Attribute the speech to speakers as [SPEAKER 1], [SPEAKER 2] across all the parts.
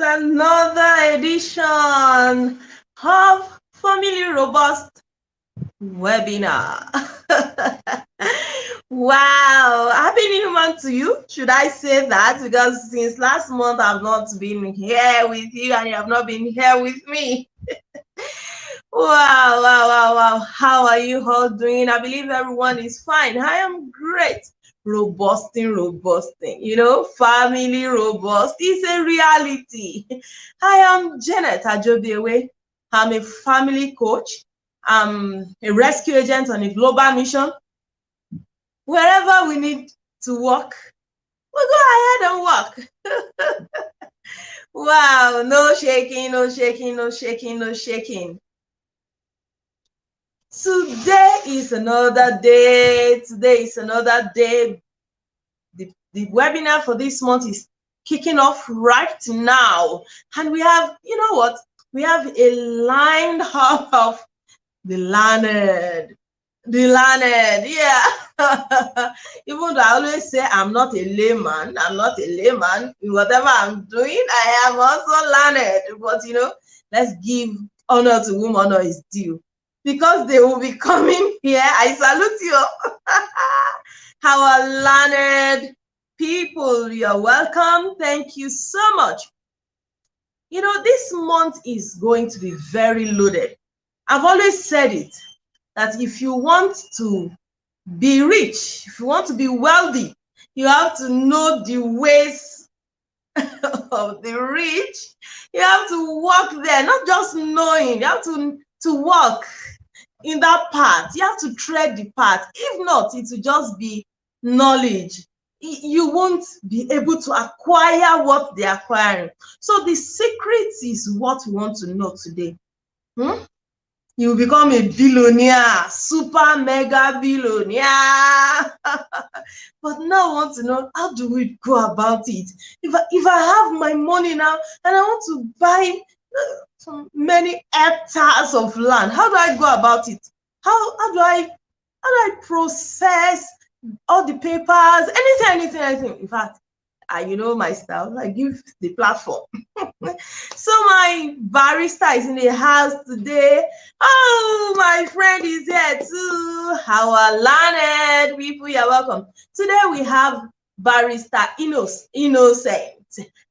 [SPEAKER 1] another edition of Family Robust Webinar. Wow, happy new month to you. Should I say that? Because since last month I've not been here with you and you have not been here with me. Wow. How are you all doing? I believe everyone is fine. I am great. Robusting. Family robust is a reality. I am Janet Ajobiewe. I'm a family coach. I'm a rescue agent on a global mission. Wherever we need to work, we'll go ahead and work. Wow, no shaking. Today is another day. The webinar for this month is kicking off right now. And we have, you know what? We have a line of the learned. Yeah. Even though I always say I'm not a layman. In whatever I'm doing, I am also learned. But, let's give honor to whom honor is due. Because they will be coming here. I salute you. Our learned people, you're welcome. Thank you so much. This month is going to be very loaded. I've always said it, that if you want to be rich, if you want to be wealthy, you have to know the ways of the rich. You have to walk there, not just knowing. You have to walk in that path. You have to tread the path. If not, it will just be knowledge. You won't be able to acquire what they're acquiring. So the secret is what we want to know today. You will become a billionaire, super mega billionaire. But now I want to know, how do we go about it? If I have my money now and I want to buy many hectares of land, how do I go about it? How do I process all the papers, anything? In fact, you know my style. I give the platform. So my barrister is in the house today. Oh, my friend is here too. Our learned people, you're welcome. Today we have barrister Innocent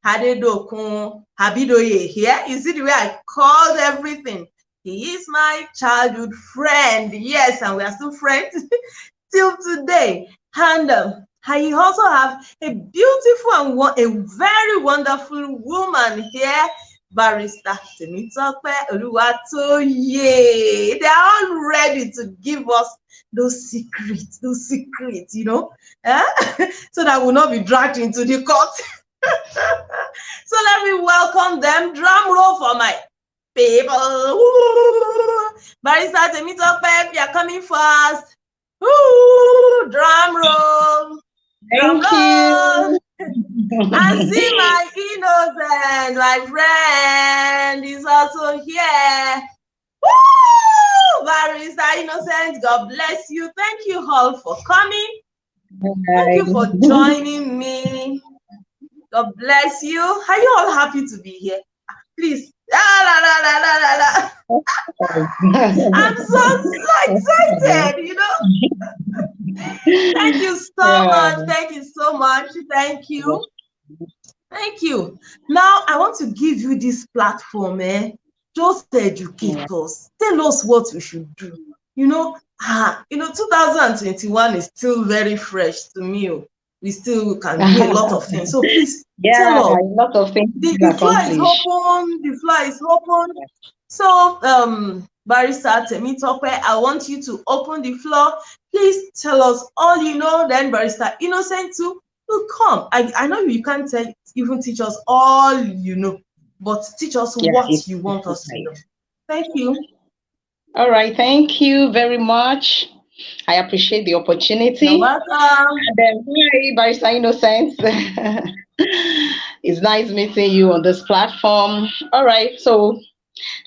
[SPEAKER 1] Hadedokun Habidoye here. You see the way I called everything. He is my childhood friend. Yes, and we are still friends till today. And I also have a beautiful and a very wonderful woman here, Barrister Temitope Oluwatoye. They are all ready to give us those secrets, so that we'll not be dragged into the court. So let me welcome them. Drum roll for my people. Barrister Temitope, you are coming first. Ooh, drum roll.
[SPEAKER 2] Thank you.
[SPEAKER 1] And see my Innocent, my friend, is also here. Woo! Barrister Innocent, God bless you. Thank you all for coming. Thank you for joining me. God bless you. Are you all happy to be here? Please. I'm so excited, Thank you so much. Thank you so much. Thank you. Now I want to give you this platform, just educate us. Tell us what we should do. 2021 is still very fresh to me. We still can do a lot of things. So please tell us.
[SPEAKER 2] A lot of things.
[SPEAKER 1] The floor is open. So Barrister Temitope, I want you to open the floor. Please tell us all you know. Then Barrister Innocent too will come. I know you can't even teach us all you know, but teach us what you want us to know. Thank you.
[SPEAKER 2] All right. Thank you very much. I appreciate the opportunity.
[SPEAKER 1] You're welcome.
[SPEAKER 2] And then, hi, Barrister Innocent. It's nice meeting you on this platform. All right. So,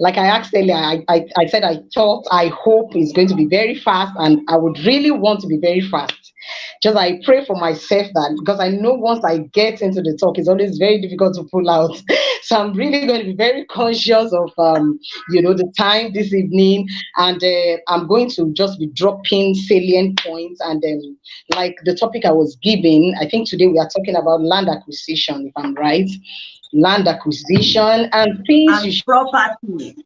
[SPEAKER 2] like I asked earlier, I said I hope it's going to be very fast, and I would really want to be very fast. Just I pray for myself that, because I know once I get into the talk, it's always very difficult to pull out. So I'm really going to be very conscious of, the time this evening, and I'm going to just be dropping salient points. And like the topic I was given, I think today we are talking about land acquisition, if I'm right. Land acquisition and things you
[SPEAKER 1] And property,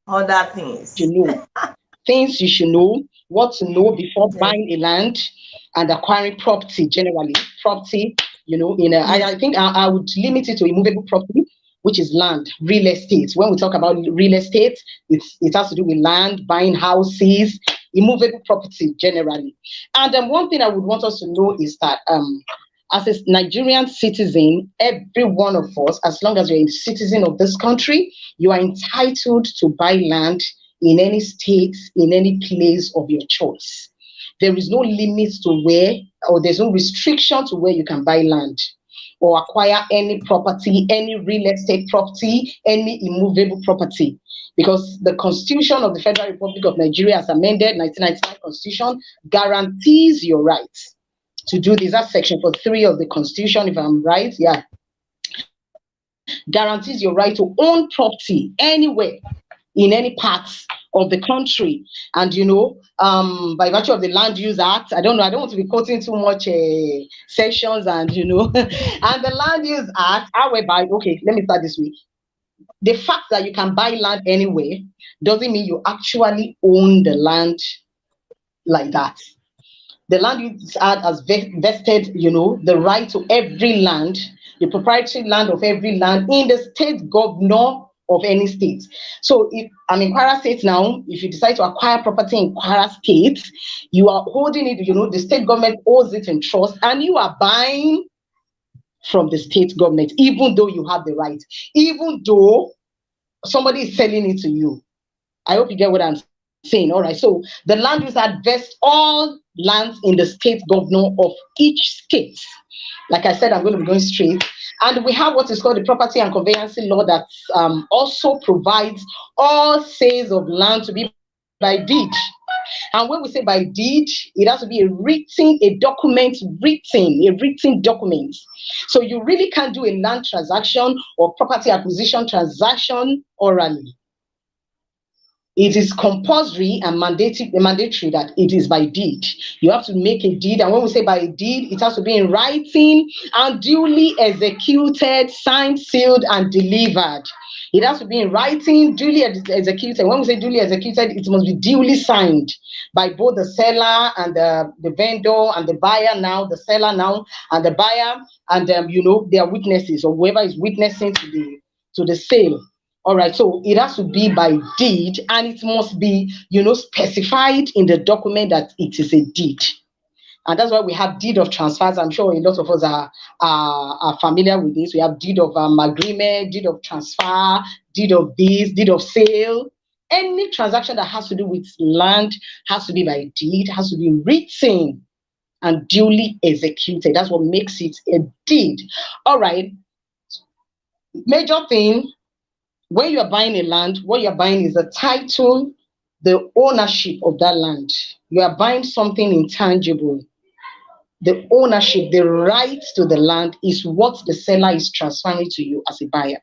[SPEAKER 1] other things.
[SPEAKER 2] should know. Things you should know, what to know before
[SPEAKER 1] Yes.
[SPEAKER 2] buying a land and acquiring property generally. Property,
[SPEAKER 1] Yes.
[SPEAKER 2] I think I would limit it to immovable property, which is land, real estate. When we talk about real estate, it has to do with land, buying houses, immovable property generally. And one thing I would want us to know is that as a Nigerian citizen, every one of us, as long as you're a citizen of this country, you are entitled to buy land in any state, in any place of your choice. There is no limit to where, or there's no restriction to where you can buy land or acquire any property, any real estate property, any immovable property. Because the Constitution of the Federal Republic of Nigeria, as amended 1999 Constitution, guarantees your rights to do this. That's section 43 of the Constitution, if I'm right. Yeah. Guarantees your right to own property anywhere in any parts of the country. And by virtue of the Land Use Act, I don't know, I don't want to be quoting too much sections, and and the Land Use Act, however, okay, let me start this way. The fact that you can buy land anywhere doesn't mean you actually own the land like that. The Land Use Act has vested, the right to every land, the proprietary land of every land in the state governor of any state. So if I'm in Kwara State now, if you decide to acquire property in Kwara State, you are holding it, the state government owes it in trust, and you are buying from the state government, even though you have the right, even though somebody is selling it to you. I hope you get what I'm saying. All right. So the Land Use Act vests all lands in the state governor of each state. Like I said, I'm going to be going straight. And we have what is called the Property and Conveyancing Law that also provides all sales of land to be by deed. And when we say by deed, it has to be a written document. So you really can't do a land transaction or property acquisition transaction orally. It is compulsory and mandatory that it is by deed. You have to make a deed, and when we say by deed, it has to be in writing and duly executed, signed, sealed, and delivered. It has to be in writing, duly executed. When we say duly executed, it must be duly signed by both the seller and the vendor and the buyer now, the seller now and the buyer, and their witnesses, or whoever is witnessing to the sale. All right, so it has to be by deed, and it must be, specified in the document that it is a deed. And that's why we have deed of transfers. I'm sure a lot of us are familiar with this. We have deed of agreement, deed of transfer, deed of this, deed of sale. Any transaction that has to do with land has to be by deed, has to be written and duly executed. That's what makes it a deed. All right. Major thing, when you are buying a land, what you're buying is the title, the ownership of that land. You are buying something intangible. The ownership, the right to the land is what the seller is transferring to you as a buyer.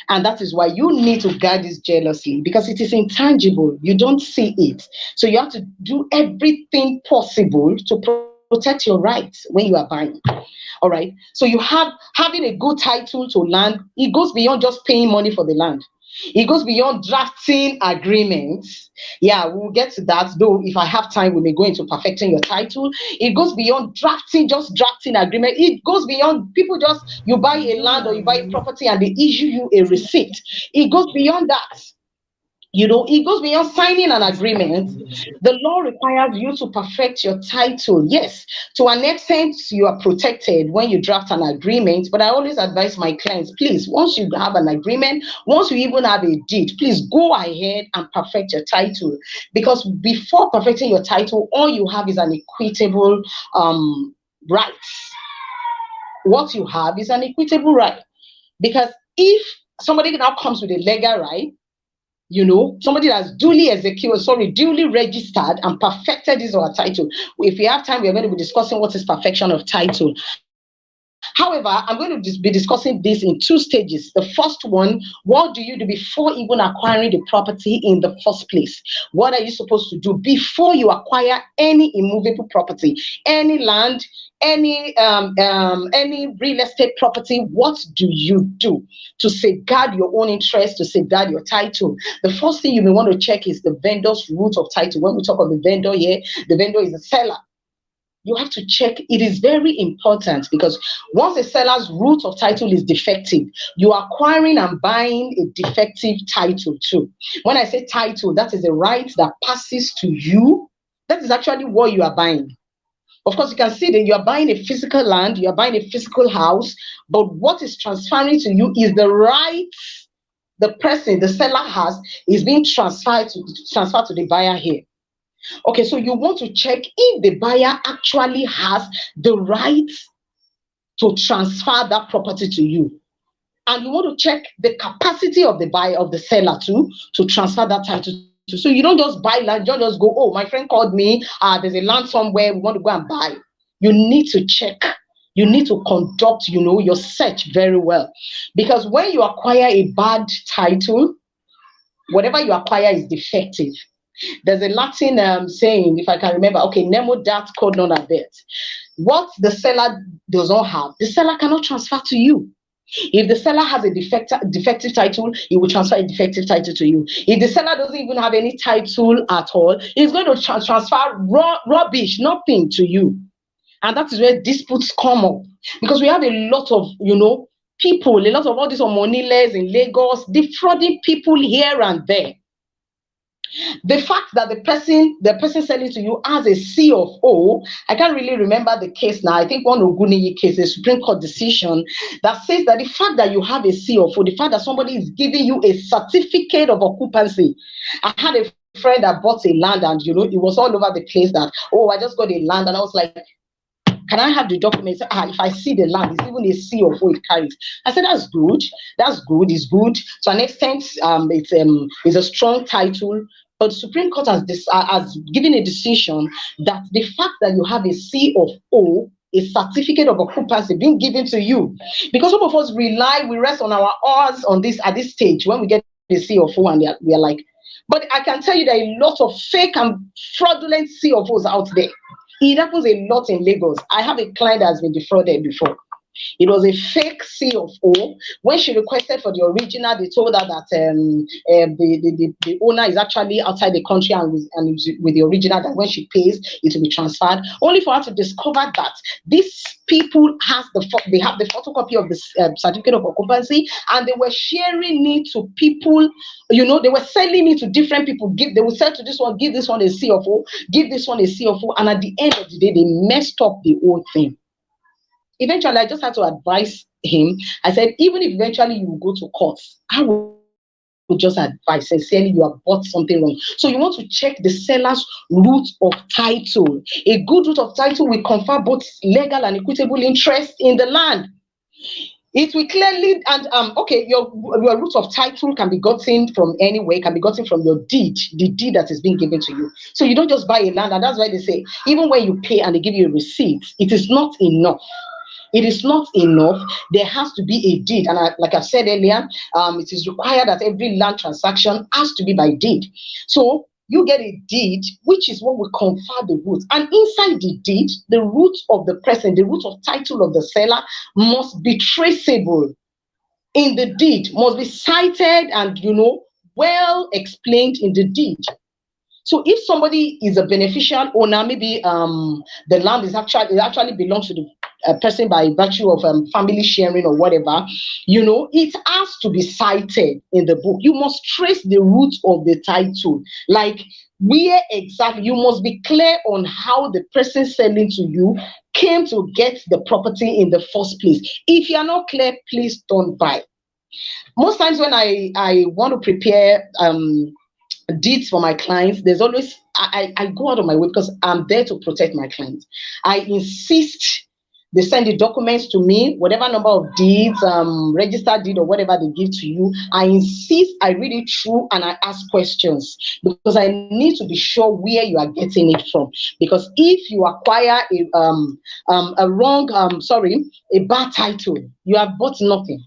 [SPEAKER 2] And that is why you need to guard this jealously, because it is intangible. You don't see it. So you have to do everything possible to protect your rights when you are buying. All right. So having a good title to land, it goes beyond just paying money for the land. It goes beyond drafting agreements. Yeah, we'll get to that. Though, if I have time, we may go into perfecting your title. It goes beyond just drafting agreement. It goes beyond you buy a land or you buy a property and they issue you a receipt. It goes beyond that. It goes beyond signing an agreement. The law requires you to perfect your title. Yes, to an extent, you are protected when you draft an agreement. But I always advise my clients, please, once you have an agreement, once you even have a deed, please go ahead and perfect your title. Because before perfecting your title, all you have is an equitable right. What you have is an equitable right. Because if somebody now comes with a legal right, somebody that's duly registered and perfected his or her title. If we have time, we're going to be discussing what is perfection of title. However, I'm going to be discussing this in two stages. The first one, what do you do before even acquiring the property in the first place? What are you supposed to do before you acquire any immovable property, any land, any real estate property? What do you do to safeguard your own interest, to safeguard your title? The first thing you may want to check is the vendor's root of title. When we talk of the vendor here, the vendor is the seller. You have to check. It is very important, because once a seller's root of title is defective, you are acquiring and buying a defective title too. When I say title, that is a right that passes to you. That is actually what you are buying. Of course, you can see that you are buying a physical land, you are buying a physical house, but what is transferring to you is the rights the person, the seller has, is being transferred to the buyer here. Okay, so you want to check if the buyer actually has the right to transfer that property to you. And you want to check the capacity of the buyer, of the seller too, to transfer that title to. So you don't just buy land, you don't just go, oh, my friend called me, there's a land somewhere, we want to go and buy. You need to check. You need to conduct, your search very well. Because when you acquire a bad title, whatever you acquire is defective. There's a Latin saying, if I can remember, okay, nemo dat quod non habet. What the seller does not have, the seller cannot transfer to you. If the seller has a defective title, he will transfer a defective title to you. If the seller doesn't even have any title at all, he's going to transfer rubbish, nothing to you. And that is where disputes come up. Because we have a lot of, people, a lot of all these moneyles in Lagos, defrauding people here and there. The fact that the person selling to you has a C of O, I can't really remember the case now. I think one Oguniyi case, a Supreme Court decision that says that the fact that you have a C of O, the fact that somebody is giving you a certificate of occupancy. I had a friend that bought a land, and it was all over the place that, oh, I just got a land, and I was like, can I have the documents? If I see the land, it's even a C of O it carries. I said, that's good. That's good. It's good. To an extent, it's a strong title. But the Supreme Court has given a decision that the fact that you have a C of O, a certificate of occupancy being given to you, because some of us we rest on our oars on this at this stage when we get the C of O, and we are like, but I can tell you there are a lot of fake and fraudulent C of O's out there. It happens a lot in Lagos. I have a client that has been defrauded before. It was a fake C of O. When she requested for the original, they told her that the owner is actually outside the country, and with the original, that when she pays, it will be transferred. Only for her to discover that these people have the photocopy of the certificate of occupancy, and they were sharing it to people. They were selling it to different people. They will sell to this one, give this one a C of O, give this one a C of O, and at the end of the day, they messed up the whole thing. Eventually, I just had to advise him. I said, even if eventually you will go to court, I will just advise, sincerely, you have bought something wrong. So you want to check the seller's root of title. A good root of title will confer both legal and equitable interest in the land. It will clearly, and your root of title can be gotten from anywhere. It can be gotten from your deed, the deed that is being given to you. So you don't just buy a land, and that's why they say, even when you pay and they give you a receipt, it is not enough. It is not enough. There has to be a deed. And like I said earlier, it is required that every land transaction has to be by deed. So you get a deed, which is what will confer the root. And inside the deed, the root of the person, the root of title of the seller must be traceable. In the deed, must be cited and, well explained in the deed. So if somebody is a beneficial owner, maybe the land actually belongs to the person by virtue of family sharing or whatever, it has to be cited in the book. You must trace the root of the title, like where exactly. You must be clear on how the person selling to you came to get the property in the first place. If you are not clear, please don't buy. Most times when I want to prepare deeds for my clients, there's always I go out of my way because I'm there to protect my clients. I insist They send the documents to me, whatever number of deeds, registered deed or whatever they give to you. I insist I read it through and I ask questions because I need to be sure where you are getting it from. Because if you acquire a wrong, a bad title, you have bought nothing.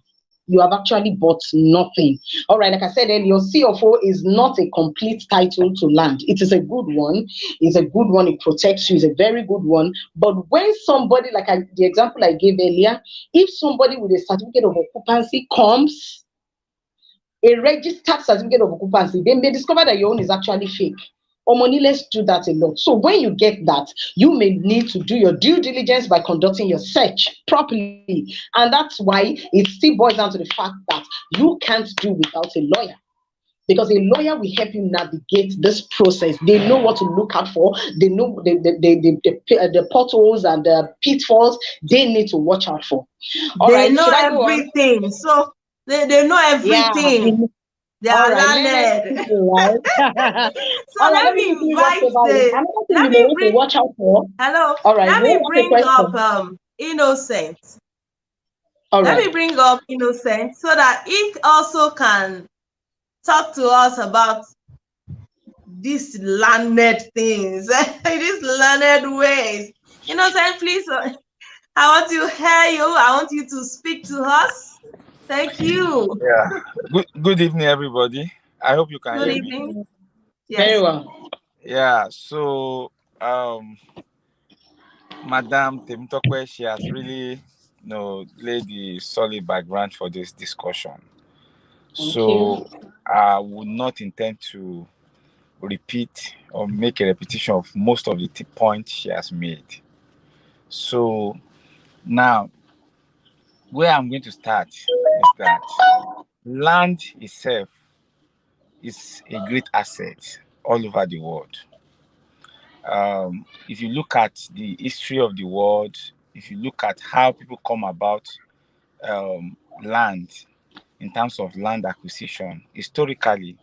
[SPEAKER 2] You have actually bought nothing. All right, like I said earlier, CFO is not a complete title to land. It is a good one. It's a good one. It protects you. It's a very good one. But when somebody, the example I gave earlier, if somebody with a certificate of occupancy comes, a registered certificate of occupancy, they may discover that your own is actually fake. Or money, let's do that a lot. So when you get that, you may need to do your due diligence by conducting your search properly. And that's why it still boils down to the fact that you can't do without a lawyer. Because a lawyer will help you navigate this process. They know what to look out for. They know the potholes and the pitfalls they need to watch out for. All
[SPEAKER 1] They
[SPEAKER 2] right,
[SPEAKER 1] know
[SPEAKER 2] should I go on?
[SPEAKER 1] everything. So they know
[SPEAKER 2] Yeah.
[SPEAKER 1] everything. They
[SPEAKER 2] All
[SPEAKER 1] are
[SPEAKER 2] right, learned
[SPEAKER 1] learned.
[SPEAKER 2] people, right?
[SPEAKER 1] So
[SPEAKER 2] All right,
[SPEAKER 1] let
[SPEAKER 2] let me
[SPEAKER 1] me
[SPEAKER 2] quickly walk
[SPEAKER 1] invite
[SPEAKER 2] over it.
[SPEAKER 1] the
[SPEAKER 2] Another thing
[SPEAKER 1] let
[SPEAKER 2] you may
[SPEAKER 1] me
[SPEAKER 2] want to
[SPEAKER 1] bring
[SPEAKER 2] watch out for.
[SPEAKER 1] hello.
[SPEAKER 2] All right,
[SPEAKER 1] Let
[SPEAKER 2] you
[SPEAKER 1] me
[SPEAKER 2] want to ask a
[SPEAKER 1] bring up
[SPEAKER 2] question.
[SPEAKER 1] Innocent.
[SPEAKER 2] All
[SPEAKER 1] Let
[SPEAKER 2] right.
[SPEAKER 1] me bring up Innocent so that it also can talk to us about these learned things, these learned ways. Innocent, please, I want to hear you. I want you to speak to us. Thank you.
[SPEAKER 3] Yeah. Good evening, everybody. I hope you can
[SPEAKER 1] Good
[SPEAKER 3] hear me.
[SPEAKER 1] evening.
[SPEAKER 2] Very
[SPEAKER 1] Yes.
[SPEAKER 2] well.
[SPEAKER 3] Yeah. So, Madam Temtokwe, she has really, laid the solid background for this discussion.
[SPEAKER 2] Thank you.
[SPEAKER 3] So, I would not intend to repeat or make a repetition of most of the points she has made. So, now where I'm going to start is that land itself is a great asset all over the world. If you look at the history of the world, if you look at how people come about land in terms of land acquisition, historically,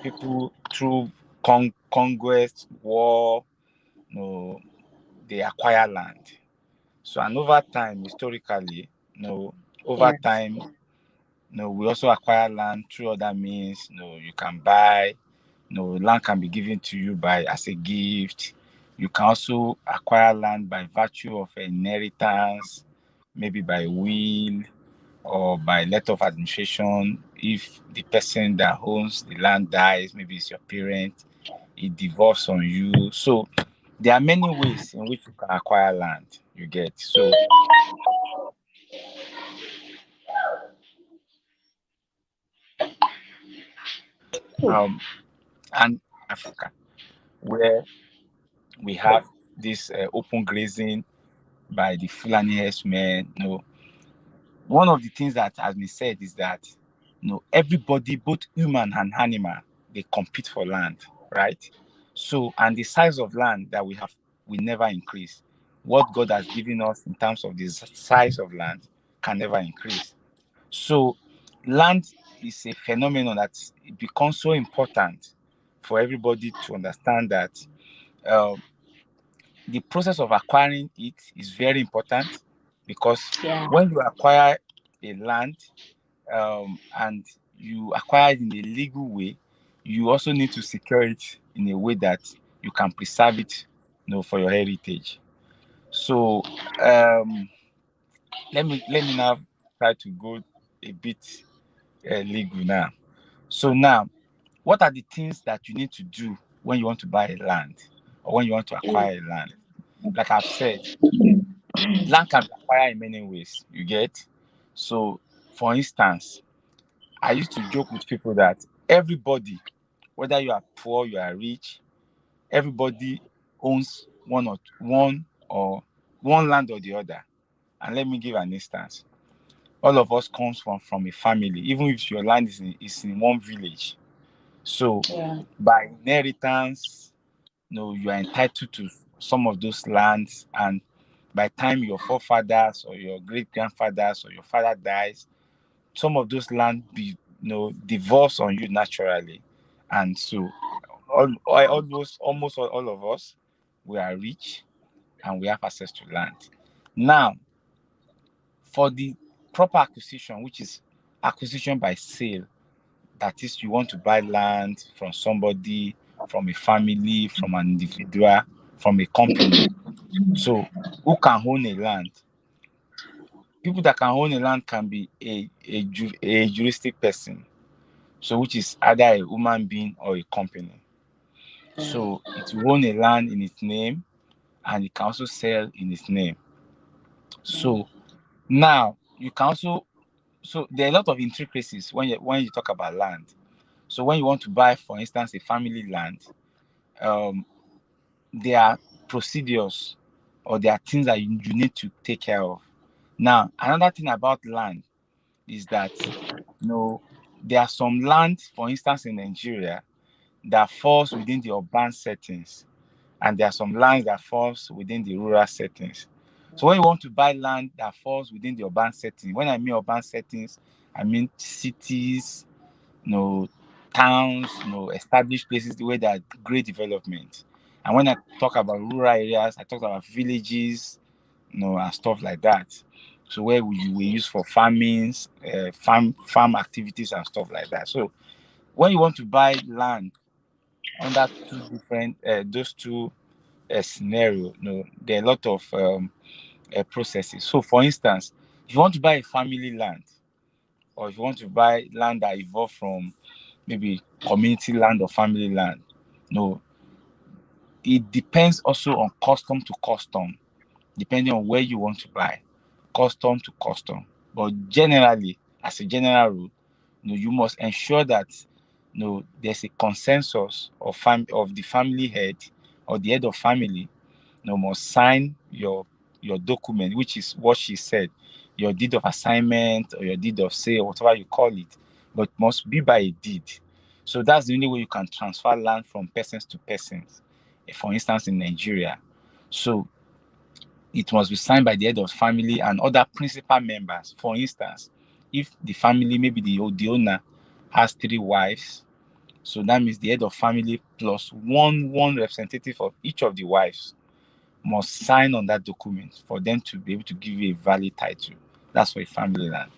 [SPEAKER 3] people through conquest, war, they acquire land. So, and over time, historically, over
[SPEAKER 2] Yes.
[SPEAKER 3] time, we also acquire land through other means. You can buy. Land can be given to you by as a gift. You can also acquire land by virtue of inheritance, maybe by will or by letter of administration. If the person that owns the land dies, maybe it's your parent, it devolves on you. So there are many ways in which you can acquire land. You get so um and Africa, where we have this open grazing by the Fulani herdsmen. One of the things that has been said is that everybody, both human and animal, they compete for land, right? So, and the size of land that we have will never increase. What God has given us in terms of the size of land can never increase. So, land is a phenomenon that it becomes so important for everybody to understand that uh, the process of acquiring it is very important, because
[SPEAKER 2] Yeah.
[SPEAKER 3] when you acquire a land and you acquire it in a legal way, you also need to secure it in a way that you can preserve it, for your heritage. So let me now try to go a bit legal now. So now, what are the things that you need to do when you want to buy a land or when you want to acquire a land? Like I've said, land can be acquired in many ways. You get so, for instance, I used to joke with people that everybody, whether you are poor, you are rich, everybody owns one land or the other. And let me give an instance. All of us comes from a family, even if your land is in one village. So
[SPEAKER 2] Yeah.
[SPEAKER 3] by inheritance, you are entitled to some of those lands, and by the time your forefathers or your great grandfathers or your father dies, some of those land devolves on you naturally. And so almost all of us, we are rich and we have access to land. Now, for the proper acquisition, which is acquisition by sale, that is, you want to buy land from somebody, from a family, from an individual, from a company. So, who can own a land? People that can own a land can be a juristic person, so which is either a human being or a company. So it will own a land in its name, and it can also sell in its name. So now you can also, so there are a lot of intricacies when you talk about land. So when you want to buy, for instance, a family land, there are procedures, or there are things that you need to take care of. Now, another thing about land is that, there are some land, for instance, in Nigeria, that falls within the urban settings, and there are some lands that falls within the rural settings. So when you want to buy land that falls within the urban setting, when I mean urban settings, I mean cities, towns, established places where there are great development. And when I talk about rural areas, I talk about villages, and stuff like that. So where we use for farmings, farm activities and stuff like that. So when you want to buy land under two different those two scenario, there are a lot of processes. So for instance, if you want to buy a family land, or if you want to buy land that evolved from maybe community land or family land, no, it depends also on custom to custom, depending on where you want to buy, custom to custom. But generally, as a general rule, you must ensure that there's a consensus of the family head, or the head of family, must sign your document, which is what she said, your deed of assignment or your deed of sale, whatever you call it, but must be by a deed. So that's the only way you can transfer land from persons to persons. For instance, in Nigeria, so it must be signed by the head of family and other principal members. For instance, if the family, maybe the owner has 3 wives, so that means the head of family plus one representative of each of the wives must sign on that document for them to be able to give you a valid title. That's for a family land.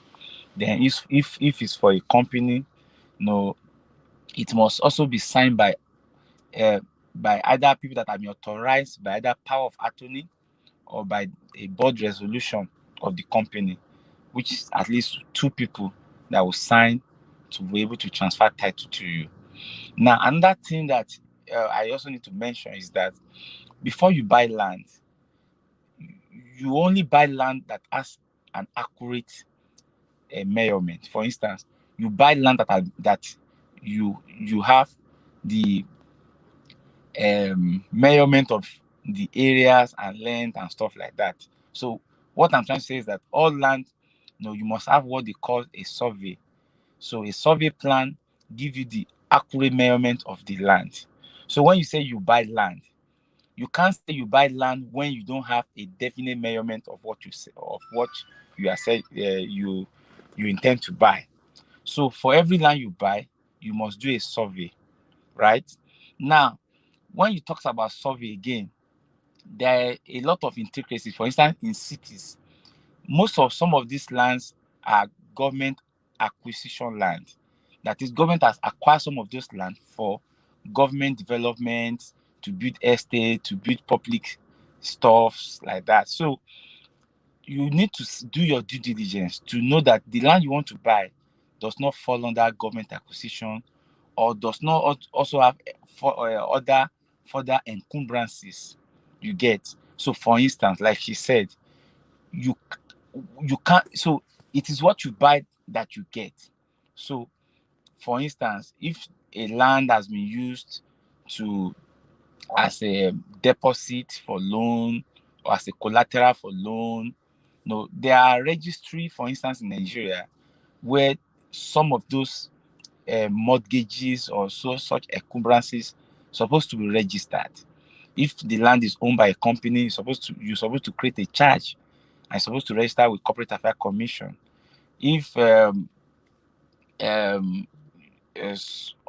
[SPEAKER 3] Then if it's for a company, it must also be signed by either people that have been authorized by either power of attorney or by a board resolution of the company, which is at least 2 people that will sign to be able to transfer title to you. Now, another thing that I also need to mention is that before you buy land, you only buy land that has an accurate measurement. For instance, you buy land that you have the measurement of the areas and length and stuff like that. So what I'm trying to say is that all land, you must have what they call a survey. So a survey plan give you the accurate measurement of the land. So when you say you buy land, you can't say you buy land when you don't have a definite measurement of what you say, of what you are saying you intend to buy. So for every land you buy, you must do a survey, right? Now, when you talk about survey again, there are a lot of intricacies. For instance, in cities, some of these lands are government acquisition land. That is, government has acquired some of those land for government development, to build estate, to build public stuffs like that. So you need to do your due diligence to know that the land you want to buy does not fall under government acquisition, or does not also have other further encumbrances. You get. So for instance, like she said, you can't, so it is what you buy that you get. So for instance, if a land has been used to as a deposit for loan, or as a collateral for loan, there are registry, for instance, in Nigeria, where some of those mortgages or such encumbrances supposed to be registered. If the land is owned by a company, you're supposed to create a charge and supposed to register with Corporate Affairs Commission. If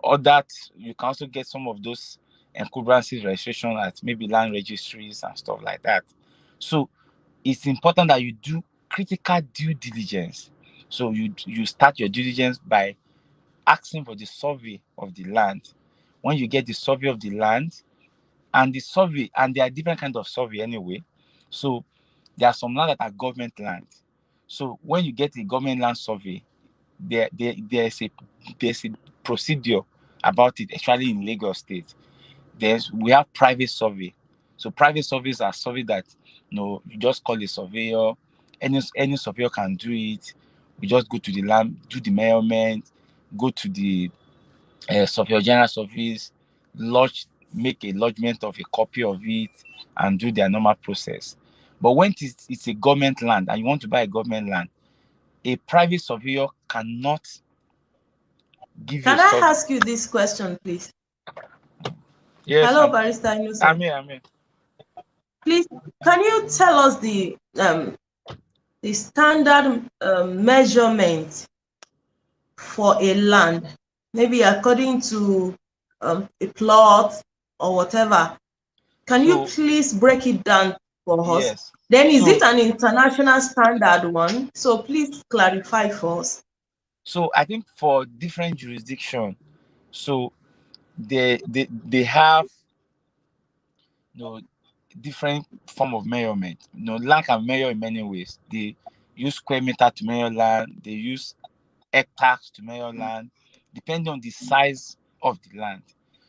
[SPEAKER 3] or that, you can also get some of those encumbrances registration at maybe land registries and stuff like that. So it's important that you do critical due diligence. So you start your due diligence by asking for the survey of the land. When you get the survey of the land, and the survey, and there are different kinds of survey anyway. So there are some land that are government land. So when you get a government land survey, there's a procedure about it, actually in Lagos State. We have private survey. So private surveys are survey that, you just call a surveyor. Any surveyor can do it. We just go to the land, do the measurement, go to the surveyor general's office, make a lodgement of a copy of it, and do their normal process. But when it's a government land and you want to buy a government land, a private surveyor cannot give you a
[SPEAKER 1] Can I
[SPEAKER 3] survey.
[SPEAKER 1] ask you this question, please?
[SPEAKER 3] Yes,
[SPEAKER 1] Hello, Barrister Innocent.
[SPEAKER 3] I'm here.
[SPEAKER 1] Please, can you tell us the standard measurement for a land, maybe according to a plot or whatever? Can you please break it down for us?
[SPEAKER 3] Yes.
[SPEAKER 1] Then is it an international standard one? So please clarify for us.
[SPEAKER 3] So I think for different jurisdiction, so they have different form of measurement. Land can measure in many ways. They use square meter to measure land. They use hectares to measure land, depending on the size of the land.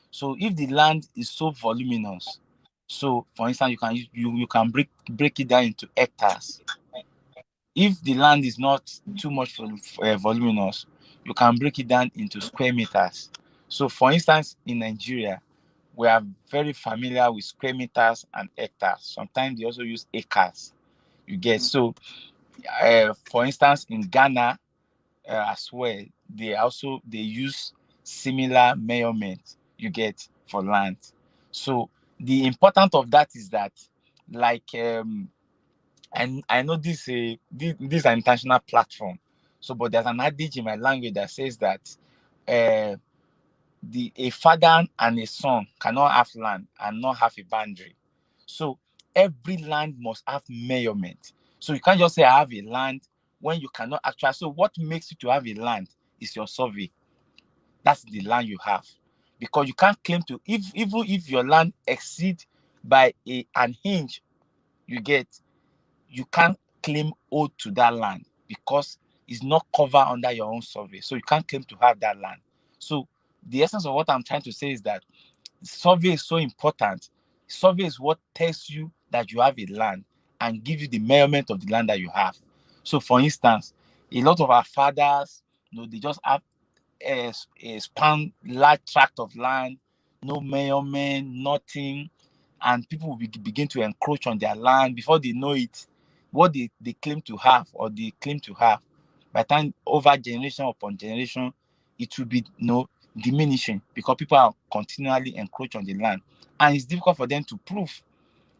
[SPEAKER 3] So if the land is so voluminous, so for instance, you can break it down into hectares. If the land is not too much voluminous, you can break it down into square meters. So for instance, in Nigeria, we are very familiar with square meters and hectares. Sometimes they also use acres. You get. So for instance, in Ghana as well, they use similar measurement, you get, for land. So the importance of that is that, like, and I know this is an international platform. So, but there's an adage in my language that says that a father and a son cannot have land and not have a boundary. So every land must have measurement. So you can't just say I have a land when you cannot actually. So what makes you to have a land is your survey. That's the land you have, because you can't claim to, even if your land exceed by an inch, you can't claim owed to that land because it's not covered under your own survey. So you can't claim to have that land. So the essence of what I'm trying to say is that survey is so important. Survey is what tells you that you have a land and give you the measurement of the land that you have. So for instance, a lot of our fathers, they just have a span large tract of land, no measurement, nothing, and people will begin to encroach on their land. Before they know it, what they claim to have, by the time, over generation upon generation, it will be diminishing, because people are continually encroach on the land, and it's difficult for them to prove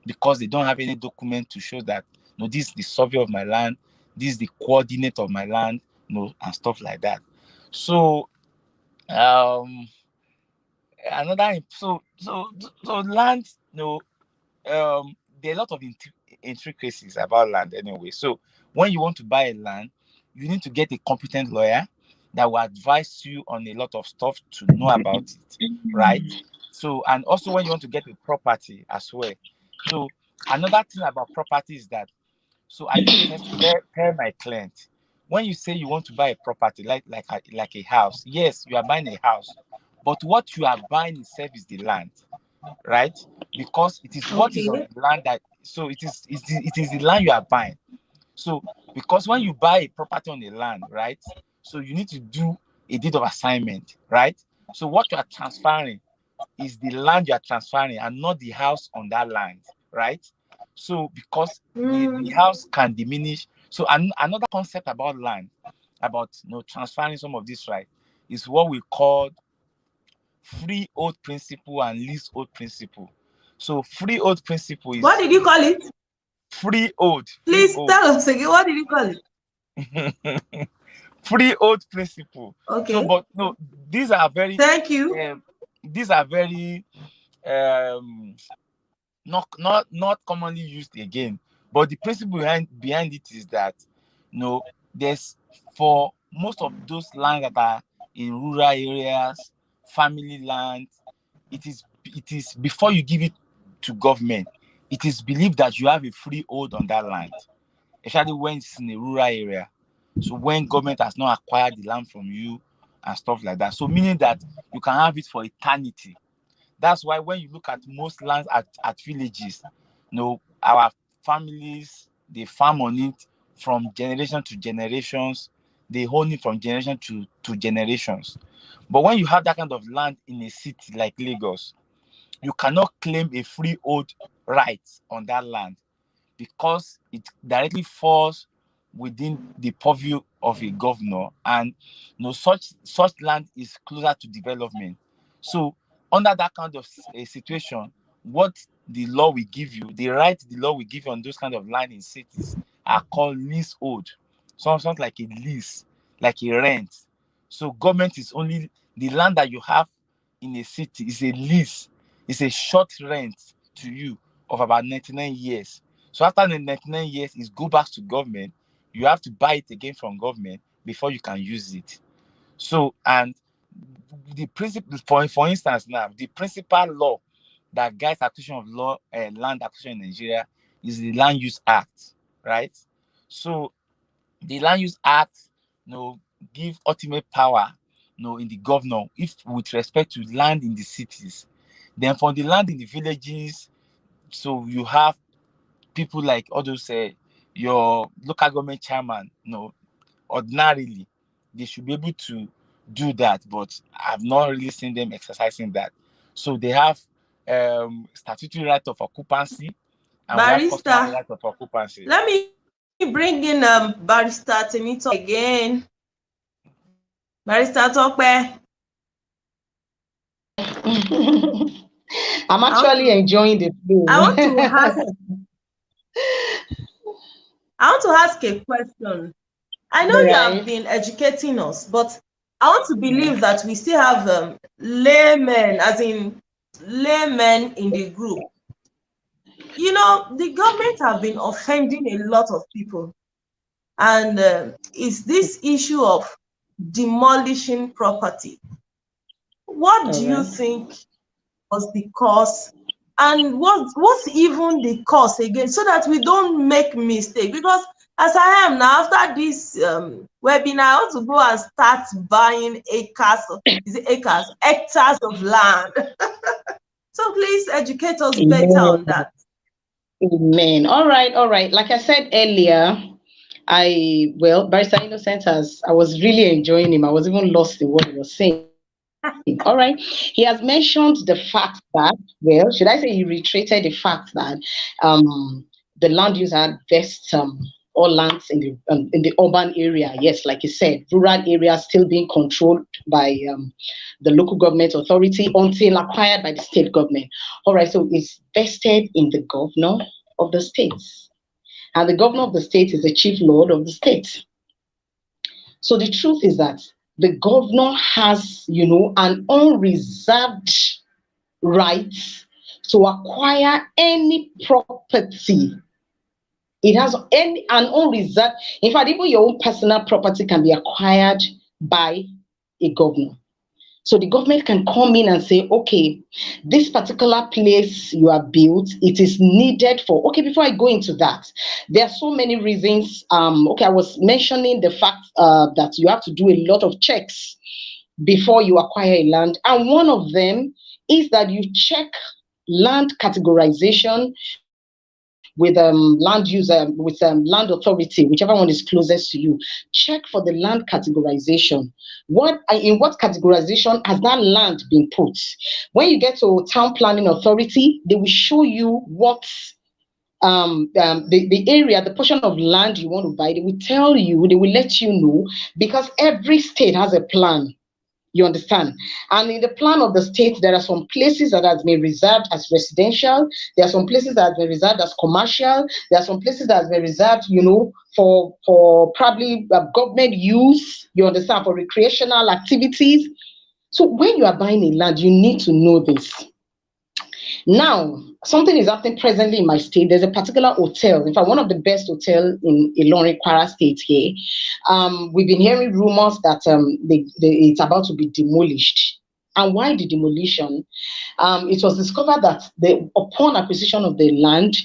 [SPEAKER 3] because they don't have any document to show that this is the survey of my land, this is the coordinate of my land, and stuff like that. So another land, there are a lot of intricacies about land anyway. So when you want to buy a land, you need to get a competent lawyer that will advise you on a lot of stuff to know about it, right? So, and also when you want to get a property as well. So another thing about property is that, so I used to tell my client, when you say you want to buy a property like a house, yes, you are buying a house, but what you are buying itself is the land, right? Because it is what is on the land that, so it is the land you are buying. So because when you buy a property on the land, right, so you need to do a deed of assignment, right? So what you are transferring is the land you are transferring and not the house on that land, right? So because the house can diminish. So another concept about land, about transferring some of this right, is what we call freehold principle and leasehold principle. So freehold principle is,
[SPEAKER 1] what did you call it?
[SPEAKER 3] Freehold.
[SPEAKER 1] Please tell us again. What did you call
[SPEAKER 3] it? Freehold principle.
[SPEAKER 1] Okay.
[SPEAKER 3] So, but no, these are very.
[SPEAKER 1] Thank you.
[SPEAKER 3] These are very not commonly used again. But the principle behind it is that, there's, for most of those lands that are in rural areas, family land, it is before you give it to government, it is believed that you have a freehold on that land, especially when it's in a rural area. So when government has not acquired the land from you and stuff like that. So meaning that you can have it for eternity. That's why when you look at most lands at villages, our families, they farm on it from generation to generations. They own it from generation to generations. But when you have that kind of land in a city like Lagos, you cannot claim a freehold right on that land, because it directly falls within the purview of a governor, and such land is closer to development. So under that kind of a situation, what the law will give you, the right the law will give you on those kind of land in cities are called leasehold. Something like a lease, like a rent. So government is only the land that you have in a city is a lease, it's a short rent to you of about 99 years. So after the 99 years, it go back to government. You have to buy it again from government before you can use it. So, and the principle, for instance, now the principal law that guides acquisition of land acquisition in Nigeria is the Land Use Act, right? So the Land Use Act, give ultimate power, in the governor, if with respect to land in the cities. Then for the land in the villages, so you have people like all those your local government chairman, ordinarily they should be able to do that, but I've not really seen them exercising that. So they have statutory right of occupancy, and we have customary
[SPEAKER 1] Barrister,
[SPEAKER 3] right of occupancy.
[SPEAKER 1] let me bring in Barrister Temito again. Barrister Tope.
[SPEAKER 2] I'm actually enjoying the
[SPEAKER 1] I
[SPEAKER 2] film.
[SPEAKER 1] want to ask I want to ask a question. I know
[SPEAKER 2] All
[SPEAKER 1] you have
[SPEAKER 2] right.
[SPEAKER 1] been educating us, but I want to believe that we still have laymen, as in laymen in the group. The government have been offending a lot of people, and it's this issue of demolishing property. What
[SPEAKER 2] All
[SPEAKER 1] do you
[SPEAKER 2] right.
[SPEAKER 1] think was the cause, and what's even the cause again, so that we don't make mistake? Because as I am now, after this webinar, I want to go and start buying hectares of land. So please educate us better on
[SPEAKER 2] Amen.
[SPEAKER 1] that.
[SPEAKER 2] Amen. All right. Like I said earlier, Barrister Innocent, as I was really enjoying him. I was even lost in what he was saying. All right. He has mentioned the fact that, should I say he reiterated the fact that the land use had best all lands in the urban area. Yes, like you said, rural areas still being controlled by the local government authority until acquired by the state government. All right, so it's vested in the governor of the states. And the governor of the state is the chief lord of the state. So the truth is that the governor has, an unreserved right to acquire any property. It has an unreserved, in fact, even your own personal property can be acquired by a governor. So the government can come in and say, okay, this particular place you have built, it is needed for, okay, before I go into that, there are so many reasons. Okay, I was mentioning the fact that you have to do a lot of checks before you acquire a land. And one of them is that you check land categorization with land authority, whichever one is closest to you. Check for the land categorization. In what categorization has that land been put? When you get to town planning authority, they will show you what the area, the portion of land you want to buy. They will tell you, they will let you know, because every state has a plan. You understand? And in the plan of the state, there are some places that has been reserved as residential. There are some places that have been reserved as commercial. There are some places that have been reserved, for probably government use. You understand? For recreational activities. So when you are buying a land, you need to know this. Now, something is happening presently in my state. There's a particular hotel, in fact, one of the best hotel in Ilorin, Kwara State here. We've been hearing rumors that it's about to be demolished. And why the demolition? It was discovered that upon acquisition of the land,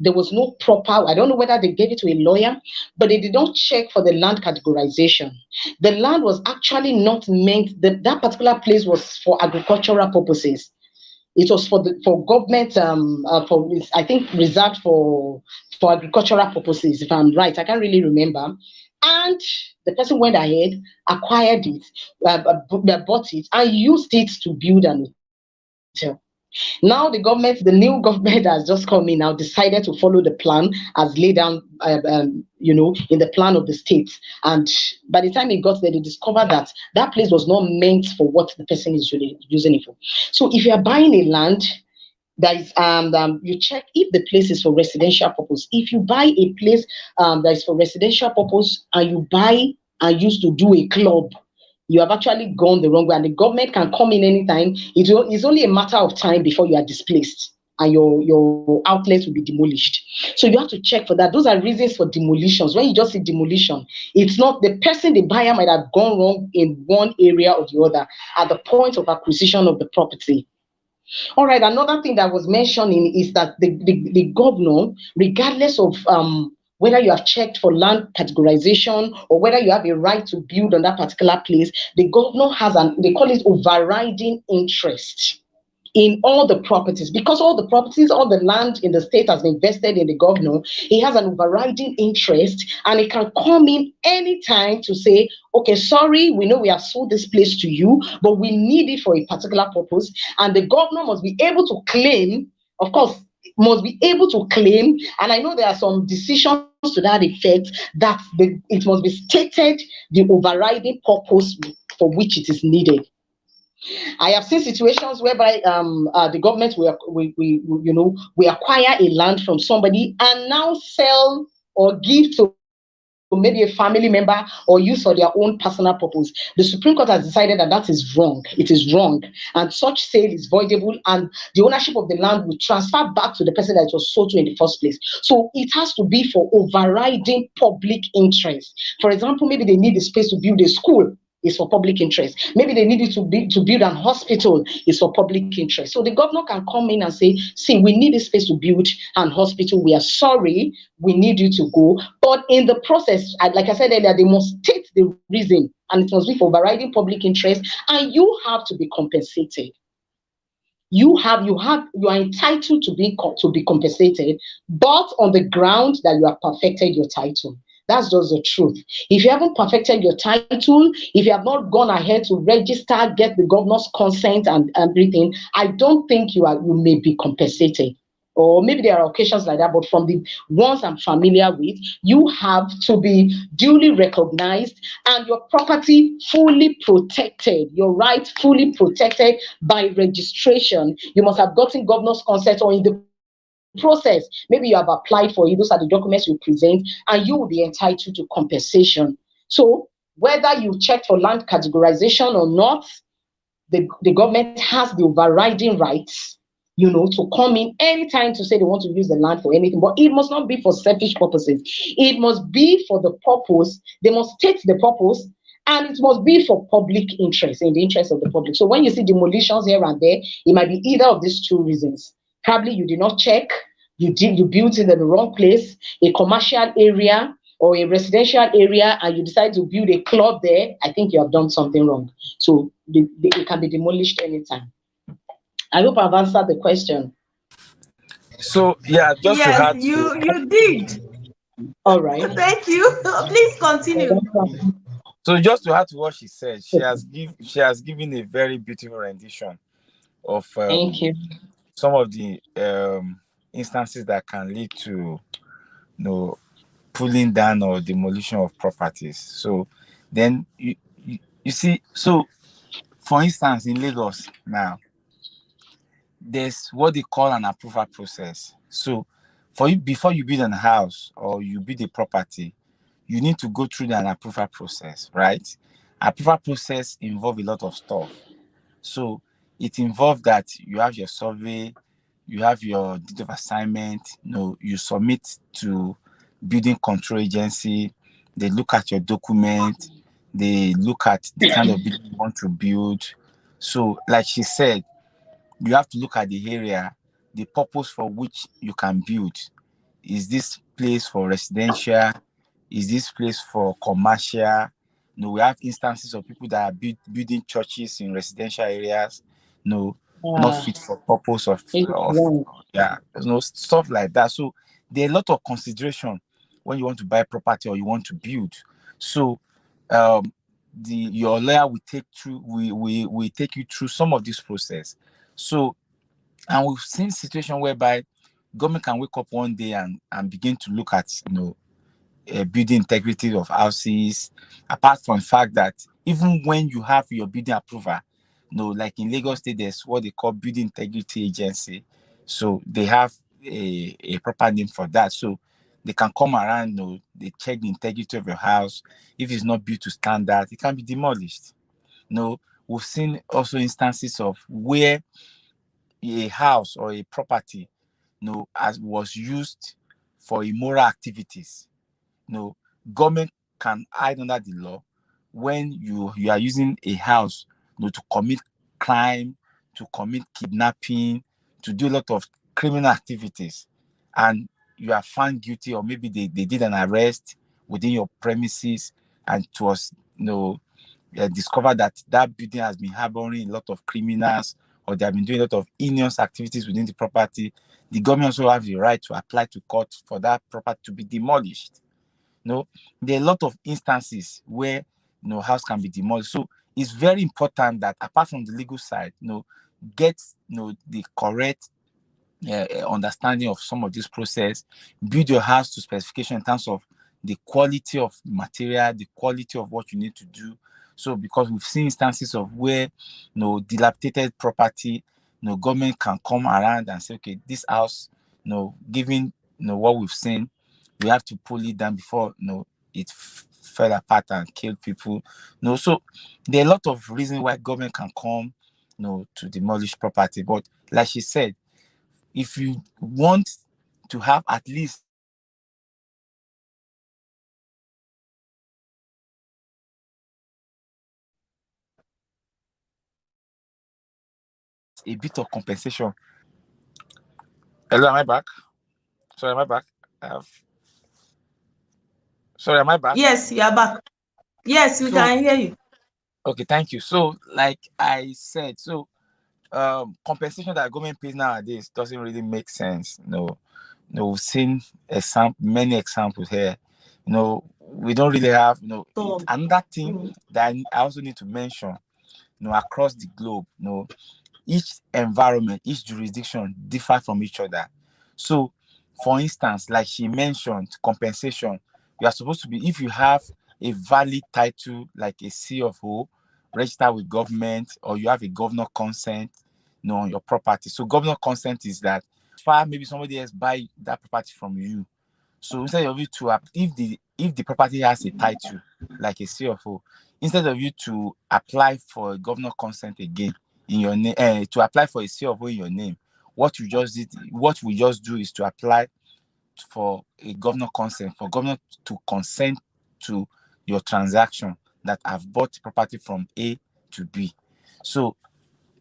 [SPEAKER 2] there was no proper, I don't know whether they gave it to a lawyer, but they did not check for the land categorization. The land was actually not meant, that particular place was for agricultural purposes. It was for government, for I think reserved for agricultural purposes, if I'm right. I can't really remember. And the person went ahead, acquired it, bought it, and used it to build an hotel. Now the new government has just come in now, decided to follow the plan as laid down, in the plan of the state. And by the time it got there, they discovered that that place was not meant for what the person is really using it for. So if you are buying a land, that is you check if the place is for residential purpose. If you buy a place that is for residential purpose and you buy and use to do a club, you have actually gone the wrong way, and the government can come in anytime. It's only a matter of time before you are displaced and your outlet will be demolished. So you have to check for that. Those are reasons for demolitions. When you just see demolition, it's not the person, the buyer might have gone wrong in one area or the other at the point of acquisition of the property. All right, another thing that was mentioning is that the governor, regardless of whether you have checked for land categorization or whether you have a right to build on that particular place, the governor has they call it overriding interest in all the properties, because all the properties, all the land in the state has been vested in the governor. He has an overriding interest, and he can come in anytime to say, okay, sorry, we know we have sold this place to you, but we need it for a particular purpose. And the governor must be able to claim, of course, must be able to claim, and I know there are some decisions to that effect, that it must be stated the overriding purpose for which it is needed. I have seen situations whereby the government we acquire a land from somebody and now sell or give to maybe a family member or use for their own personal purpose. The Supreme Court has decided that that is wrong. It is wrong, and such sale is voidable, and the ownership of the land will transfer back to the person that it was sold to in the first place. So it has to be for overriding public interest. For example, maybe they need a space to build a school, is for public interest. Maybe they needed to build an hospital, is for public interest. So the governor can come in and say, see, we need a space to build an hospital. We are sorry, we need you to go. But in the process, like I said earlier, they must state the reason, and it must be for overriding public interest, and you have to be compensated. You are entitled to be compensated, but on the ground that you have perfected your title. That's just the truth. If you haven't perfected your title, if you have not gone ahead to register, get the governor's consent and everything, I don't think you may be compensated. Or maybe there are occasions like that, but from the ones I'm familiar with, you have to be duly recognized and your property fully protected, your right fully protected by registration. You must have gotten governor's consent, or in the process, maybe you have applied for it. Those are the documents you present, and you will be entitled to compensation. So whether you check for land categorization or not, the government has the overriding rights, to come in anytime to say they want to use the land for anything. But it must not be for selfish purposes. It must be for the purpose. They must state the purpose, and it must be for public interest, in the interest of the public. So when you see demolitions here and there, it might be either of these two reasons. Probably you did not check, you built it in the wrong place, a commercial area or a residential area, and you decide to build a club there. I think you have done something wrong. So it can be demolished anytime. I hope I've answered the question.
[SPEAKER 3] So yeah, just to
[SPEAKER 1] Yes,
[SPEAKER 3] add to,
[SPEAKER 1] you did.
[SPEAKER 2] All right.
[SPEAKER 1] Thank you. Please continue.
[SPEAKER 3] so just to add to what she said, she has given a very beautiful rendition of
[SPEAKER 2] Thank you.
[SPEAKER 3] some of the instances that can lead to pulling down or demolition of properties. So then you see, so for instance, in Lagos now, there's what they call an approval process. So for you, before you build a house or you build a property, you need to go through an approval process, right? Approval process involve a lot of stuff. So it involves that you have your survey, you have your deed of assignment, you submit to building control agency. They look at your document, they look at the kind of building you want to build. So like she said, you have to look at the area, the purpose for which you can build. Is this place for residential? Is this place for commercial? We have instances of people that are building churches in residential areas, not fit for purpose
[SPEAKER 2] It's
[SPEAKER 3] of
[SPEAKER 2] wrong.
[SPEAKER 3] yeah, there's no stuff like that. So there are a lot of consideration when you want to buy property or you want to build. So your lawyer will take through we take you through some of this process. So, and we've seen situation whereby government can wake up one day and begin to look at building integrity of houses, apart from the fact that even when you have your building approval, like in Lagos State, there's what they call building integrity agency. So they have a proper name for that. So they can come around, they check the integrity of your house. If it's not built to standard, it can be demolished. We've seen also instances of where a house or a property, as was used for immoral activities. Government can hide under the law when you are using a house, to commit crime, to commit kidnapping, to do a lot of criminal activities, and you are found guilty, or maybe they did an arrest within your premises, and it was discovered that that building has been harboring a lot of criminals, or they have been doing a lot of heinous activities within the property. The government also have the right to apply to court for that property to be demolished. There are a lot of instances where house can be demolished. So it's very important that apart from the legal side, get the correct understanding of some of this process, build your house to specification in terms of the quality of material, the quality of what you need to do. So because we've seen instances of where dilapidated property, government can come around and say, okay, this house, given what we've seen, we have to pull it down before it fell apart and killed people. So there are a lot of reasons why government can come to demolish property. But like she said, if you want to have at least a bit of compensation. Hello, am I back? Sorry, am I back? Sorry, am I back?
[SPEAKER 1] Yes, you are back. Yes, we
[SPEAKER 3] So
[SPEAKER 1] can hear you.
[SPEAKER 3] okay, thank you. So like I said, compensation that government pays nowadays doesn't really make sense. We've seen many examples here. We don't really have
[SPEAKER 1] So,
[SPEAKER 3] another thing that I also need to mention. Across the globe, each environment, each jurisdiction differ from each other. So, for instance, like she mentioned, compensation, you are supposed to be, if you have a valid title like a C of O, registered with government, or you have a governor consent, on your property. So, governor consent is that far maybe somebody else buy that property from you. So instead of you to if the property has a title like a C of O, instead of you to apply for a governor consent again in your name, to apply for a C of O in your name, what we just do is to apply for a governor consent, for governor to consent to your transaction that I've bought property from A to B. So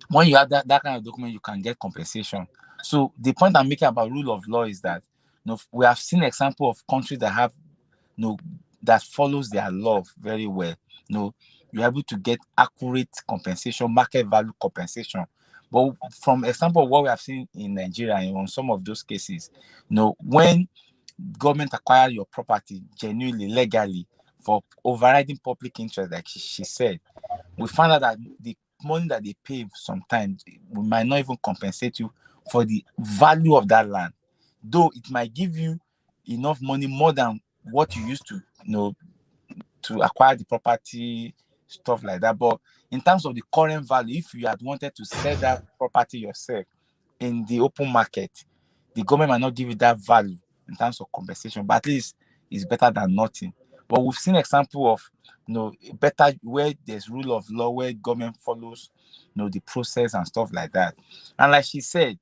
[SPEAKER 3] when you have that kind of document, you can get compensation. So the point I'm making about rule of law is that we have seen example of countries that have that follows their law very well. You're able to get accurate compensation, market value compensation. But from example of what we have seen in Nigeria on some of those cases, when government acquire your property genuinely, legally, for overriding public interest, like she said, we find out that the money that they pay sometimes we might not even compensate you for the value of that land, though it might give you enough money more than what you used to to acquire the property, stuff like that. But in terms of the current value, if you had wanted to sell that property yourself in the open market, the government might not give you that value in terms of compensation, but at least it's better than nothing. But we've seen example of better where there's rule of law, where government follows the process and stuff like that. And like she said,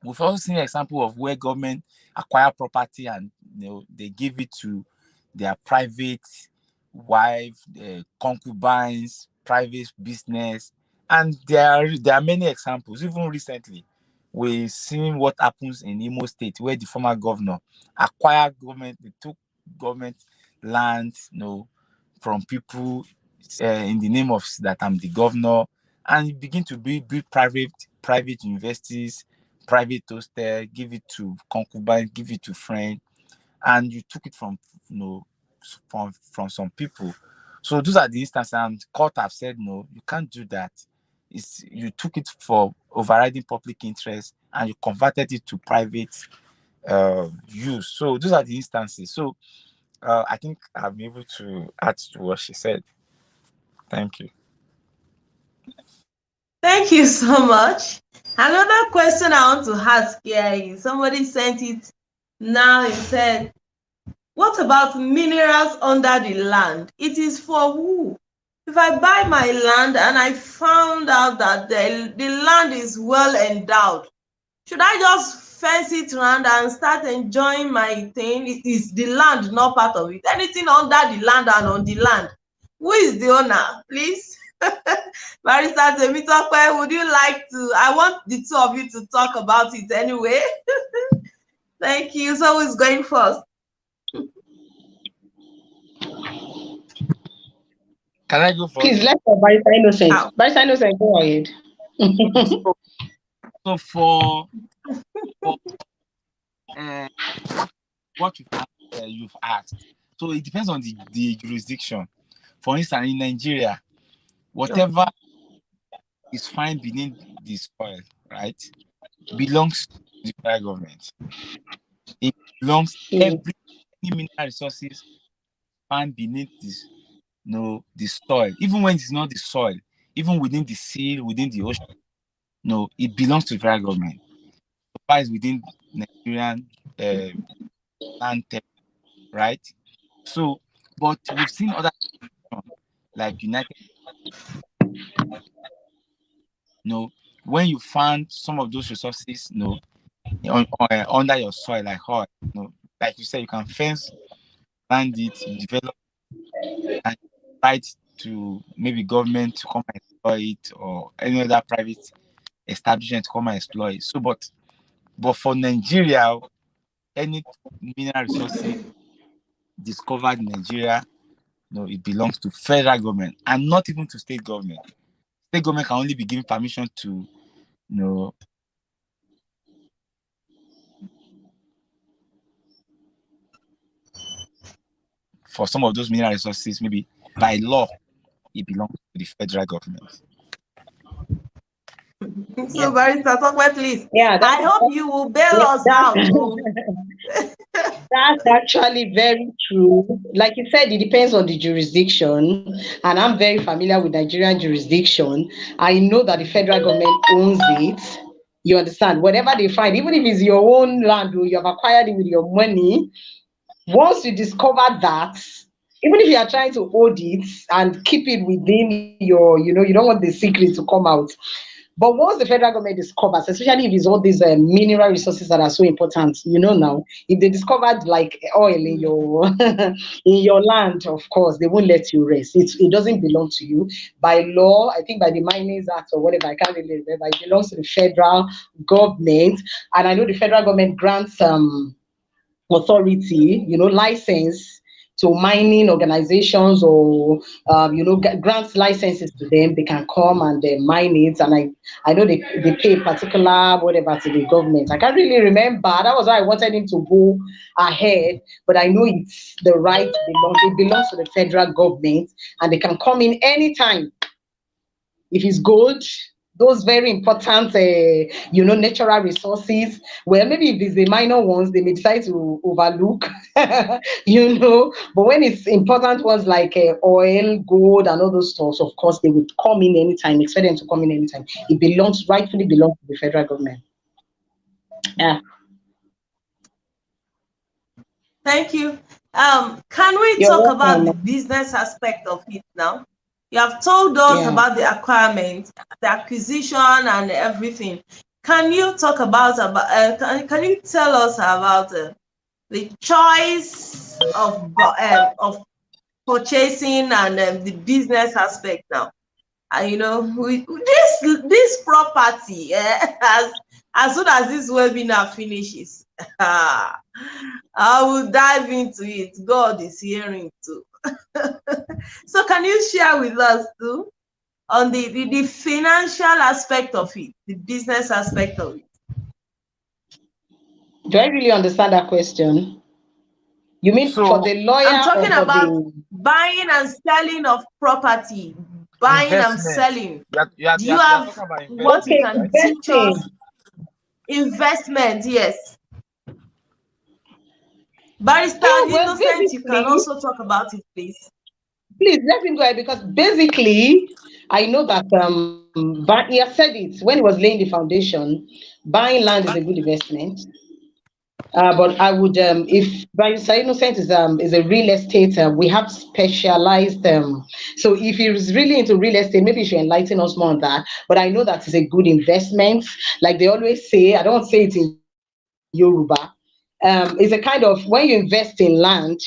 [SPEAKER 3] We've also seen an example of where government acquire property and they give it to their private wife, concubines, private business, and there are many examples. Even recently, we've seen what happens in Imo State, where the former governor acquired government, they took government land, from people in the name of that I'm the governor, and begin to build private universities, private hostel, give it to concubines, give it to friends, and you took it from from some people. So those are the instances, and court have said no, you can't do that. You took it for overriding public interest and you converted it to private use. So those are the instances. So I think I'll be able to add to what she said. Thank you.
[SPEAKER 1] Thank you so much. Another question I want to ask here is somebody sent it now. It said, what about minerals under the land? It is for who? If I buy my land and I found out that the land is well endowed, should I just fence it around and start enjoying my thing? It is the land, not part of it. Anything under the land and on the land, who is the owner, please? Barrister Temitope, would you like to? I want the two of you to talk about it anyway. Thank you. So who's going first?
[SPEAKER 3] Can I go first?
[SPEAKER 2] Please let Barrister Innocent. Barrister Innocent, go ahead.
[SPEAKER 3] So for what you've asked, so it depends on the jurisdiction. For instance, in Nigeria, whatever is found beneath the soil, right, belongs to the federal government. It belongs any mineral resources found beneath this, the soil, even when it's not the soil, even within the sea, within the ocean, it belongs to the federal government. So is within Nigerian land, right? So, but we've seen other like United. When you find some of those resources, under your soil, like oil, like you said, you can fence, land it, you develop, and right to maybe government to come and exploit it, or any other private establishment to come and exploit it. So, but for Nigeria, any mineral resources discovered in Nigeria, it belongs to federal government and not even to state government. State government can only be given permission to, for some of those mineral resources, maybe by law, it belongs to the federal government.
[SPEAKER 1] So, Barrister, talk about please.
[SPEAKER 2] Yeah,
[SPEAKER 1] I hope you will bail us out.
[SPEAKER 2] That's actually very true. Like you said, it depends on the jurisdiction, and I'm very familiar with Nigerian jurisdiction. I know that the federal government owns it. You understand? Whatever they find, even if it's your own land or you have acquired it with your money, once you discover that, even if you are trying to hold it and keep it within your, you don't want the secret to come out. But once the federal government discovers, especially if it's all these mineral resources that are so important, now, if they discovered like oil in your in your land, of course, they won't let you rest. It doesn't belong to you. By law, I think by the Miners Act or whatever, I can't really remember, it belongs to the federal government. And I know the federal government grants authority, license to mining organizations or grants licenses to them. They can come and they mine it, and I know they pay particular whatever to the government. I can't really remember. That was why I wanted him to go ahead, but I know it's the right it belongs to the federal government, and they can come in anytime. If it's gold, those very important, natural resources. Well, maybe if it's the minor ones, they may decide to overlook, But when it's important ones like oil, gold, and all those stuff, of course, they would come in anytime. Expect them to come in anytime. It rightfully belongs to the federal government. Yeah.
[SPEAKER 1] Thank you. Can we talk about the business aspect of it now? You have told us about the acquirement, the acquisition, and everything. Can you talk about can you tell us about the choice of purchasing and the business aspect now? And with this property, as soon as this webinar finishes, I will dive into it. God is hearing too. So can you share with us too on the financial aspect of it, the business aspect of it?
[SPEAKER 2] Do I really understand that question? You mean for
[SPEAKER 3] So
[SPEAKER 2] the
[SPEAKER 1] I'm
[SPEAKER 2] lawyer or
[SPEAKER 1] talking
[SPEAKER 2] for
[SPEAKER 1] about
[SPEAKER 2] the
[SPEAKER 1] buying and selling of property, buying and
[SPEAKER 3] investment.
[SPEAKER 1] selling. Do you
[SPEAKER 3] You are
[SPEAKER 1] have
[SPEAKER 3] talking about
[SPEAKER 1] what you
[SPEAKER 2] okay,
[SPEAKER 3] investment,
[SPEAKER 1] can
[SPEAKER 3] right?
[SPEAKER 1] teach
[SPEAKER 2] investing?
[SPEAKER 1] us? Investment, yes. Barrister
[SPEAKER 2] Well,
[SPEAKER 1] Innocent, you can
[SPEAKER 2] basically,
[SPEAKER 1] also talk about it, please.
[SPEAKER 2] please let him go ahead because basically, I know that but he has said it when he was laying the foundation. Buying land is a good investment. But I would, if Barrister Innocent is a real estate, we have specialized. So if he's really into real estate, maybe you should enlighten us more on that. But I know that is a good investment. Like they always say, I don't say it in Yoruba. It's a kind of when you invest in land,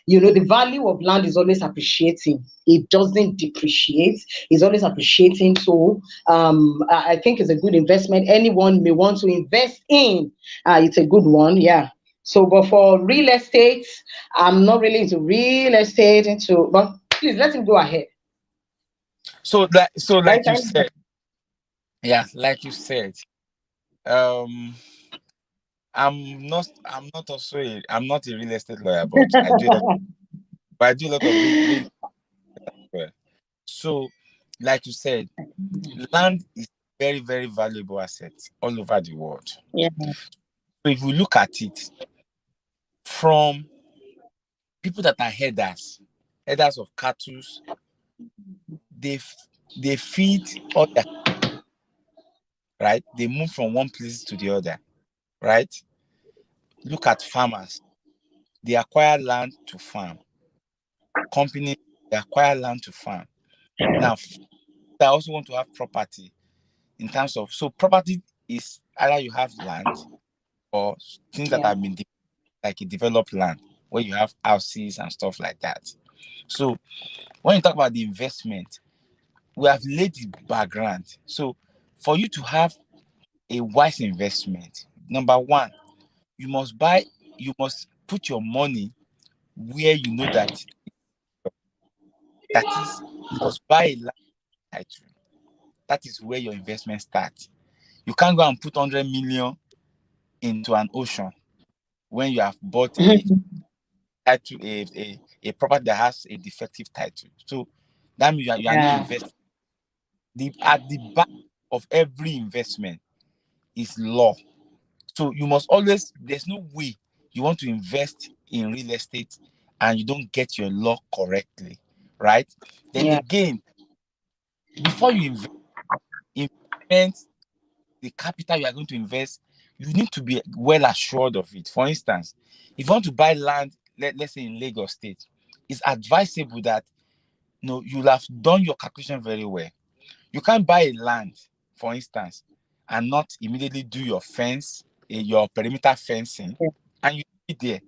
[SPEAKER 2] the value of land is always appreciating. It doesn't depreciate. It's always appreciating. So I think it's a good investment. Anyone may want to invest in. It's a good one. Yeah. So, but for real estate, I'm not really into real estate. But please let him go ahead.
[SPEAKER 3] So
[SPEAKER 2] Right?
[SPEAKER 3] like you said, yeah, like you said, um, I'm not also I'm not a real estate lawyer, but I do a lot of real estate. So, like you said, land is very, very valuable asset all over the world.
[SPEAKER 2] Yeah.
[SPEAKER 3] So if we look at it from people that are herders of cattle, they they feed other, right? They move from one place to the other, right? Look at farmers. They acquire land to farm. Companies, they acquire land to farm. Now, I also want to have property in terms of, so property is either you have land or things that
[SPEAKER 2] Yeah.
[SPEAKER 3] have been like a developed land where you have houses and stuff like that. So when you talk about the investment, we have laid the background. So for you to have a wise investment, number one, you must put your money where you know that is, you must buy a land title. That is where your investment starts. You can't go and put 100 million into an ocean when you have bought a title, a property that has a defective title. So that means you are not
[SPEAKER 2] Yeah.
[SPEAKER 3] investing. At the back of every investment is law. So you must always, there's no way you want to invest in real estate and you don't get your law correctly, right? Then
[SPEAKER 2] Yeah.
[SPEAKER 3] again, before you invest the capital you are going to invest, you need to be well assured of it. For instance, if you want to buy land, let's say in Lagos State, it's advisable that you'll have done your calculation very well. You can't buy a land, for instance, and not immediately do your fence, your perimeter fencing, and you be there.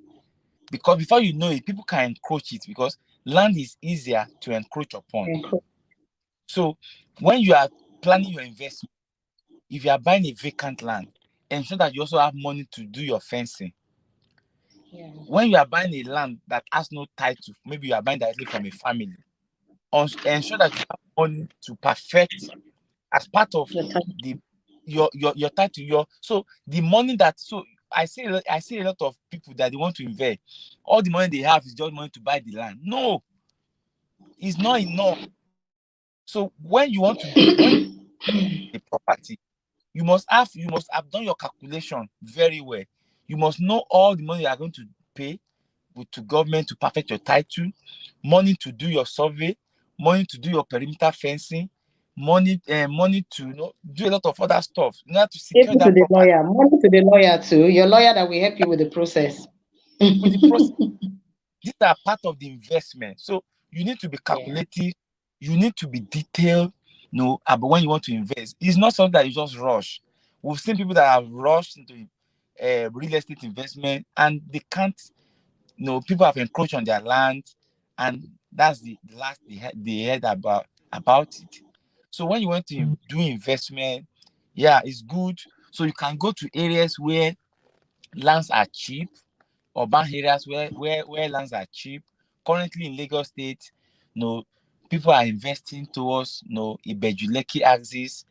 [SPEAKER 3] Because before you know it, people can encroach it because land is easier to encroach upon. So when you are planning your investment, if you are buying a vacant land, ensure that you also have money to do your fencing.
[SPEAKER 2] Yeah.
[SPEAKER 3] When you are buying a land that has no title, maybe you are buying directly from a family, ensure that you have money to perfect as part of the your title. So the money that, so I see a lot of people that they want to invest. All the money they have is just money to buy the land. No, it's not enough. So when you the property, you must have done your calculation very well. You must know all the money you are going to pay to government to perfect your title, money to do your survey, money to do your perimeter fencing, money to do a lot of other stuff in order to secure
[SPEAKER 2] Even to
[SPEAKER 3] that
[SPEAKER 2] the
[SPEAKER 3] property.
[SPEAKER 2] lawyer, money to the lawyer too. Your lawyer that will help you with the process.
[SPEAKER 3] With the process, these are part of the investment. So you need to be
[SPEAKER 2] Yeah.
[SPEAKER 3] calculative, you need to be detailed, about when you want to invest. It's not something that you just rush. We've seen people that have rushed into real estate investment and they can't, people have encroached on their land, and that's the last they heard about it. So when you want to do investment, yeah, it's good. So you can go to areas where lands are cheap, urban areas where lands are cheap. Currently in Lagos State, people are investing towards Ibejuleki axis.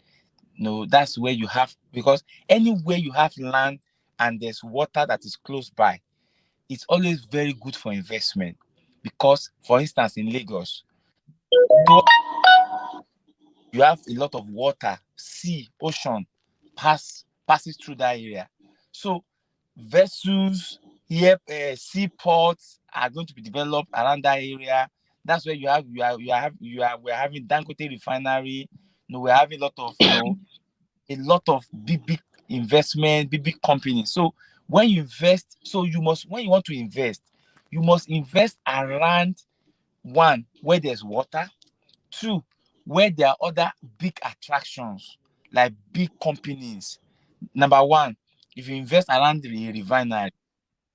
[SPEAKER 3] That's where you have, because anywhere you have land and there's water that is close by, it's always very good for investment. Because, for instance, in Lagos, so you have a lot of water, sea, ocean passes through that area. So vessels, here, seaports are going to be developed around that area. That's where we're having Dangote refinery. We're having a lot of big investment, big companies. So when you invest, when you want to invest, you must invest around, one, where there's water, two, where there are other big attractions like big companies. Number one, if you invest around the refinery,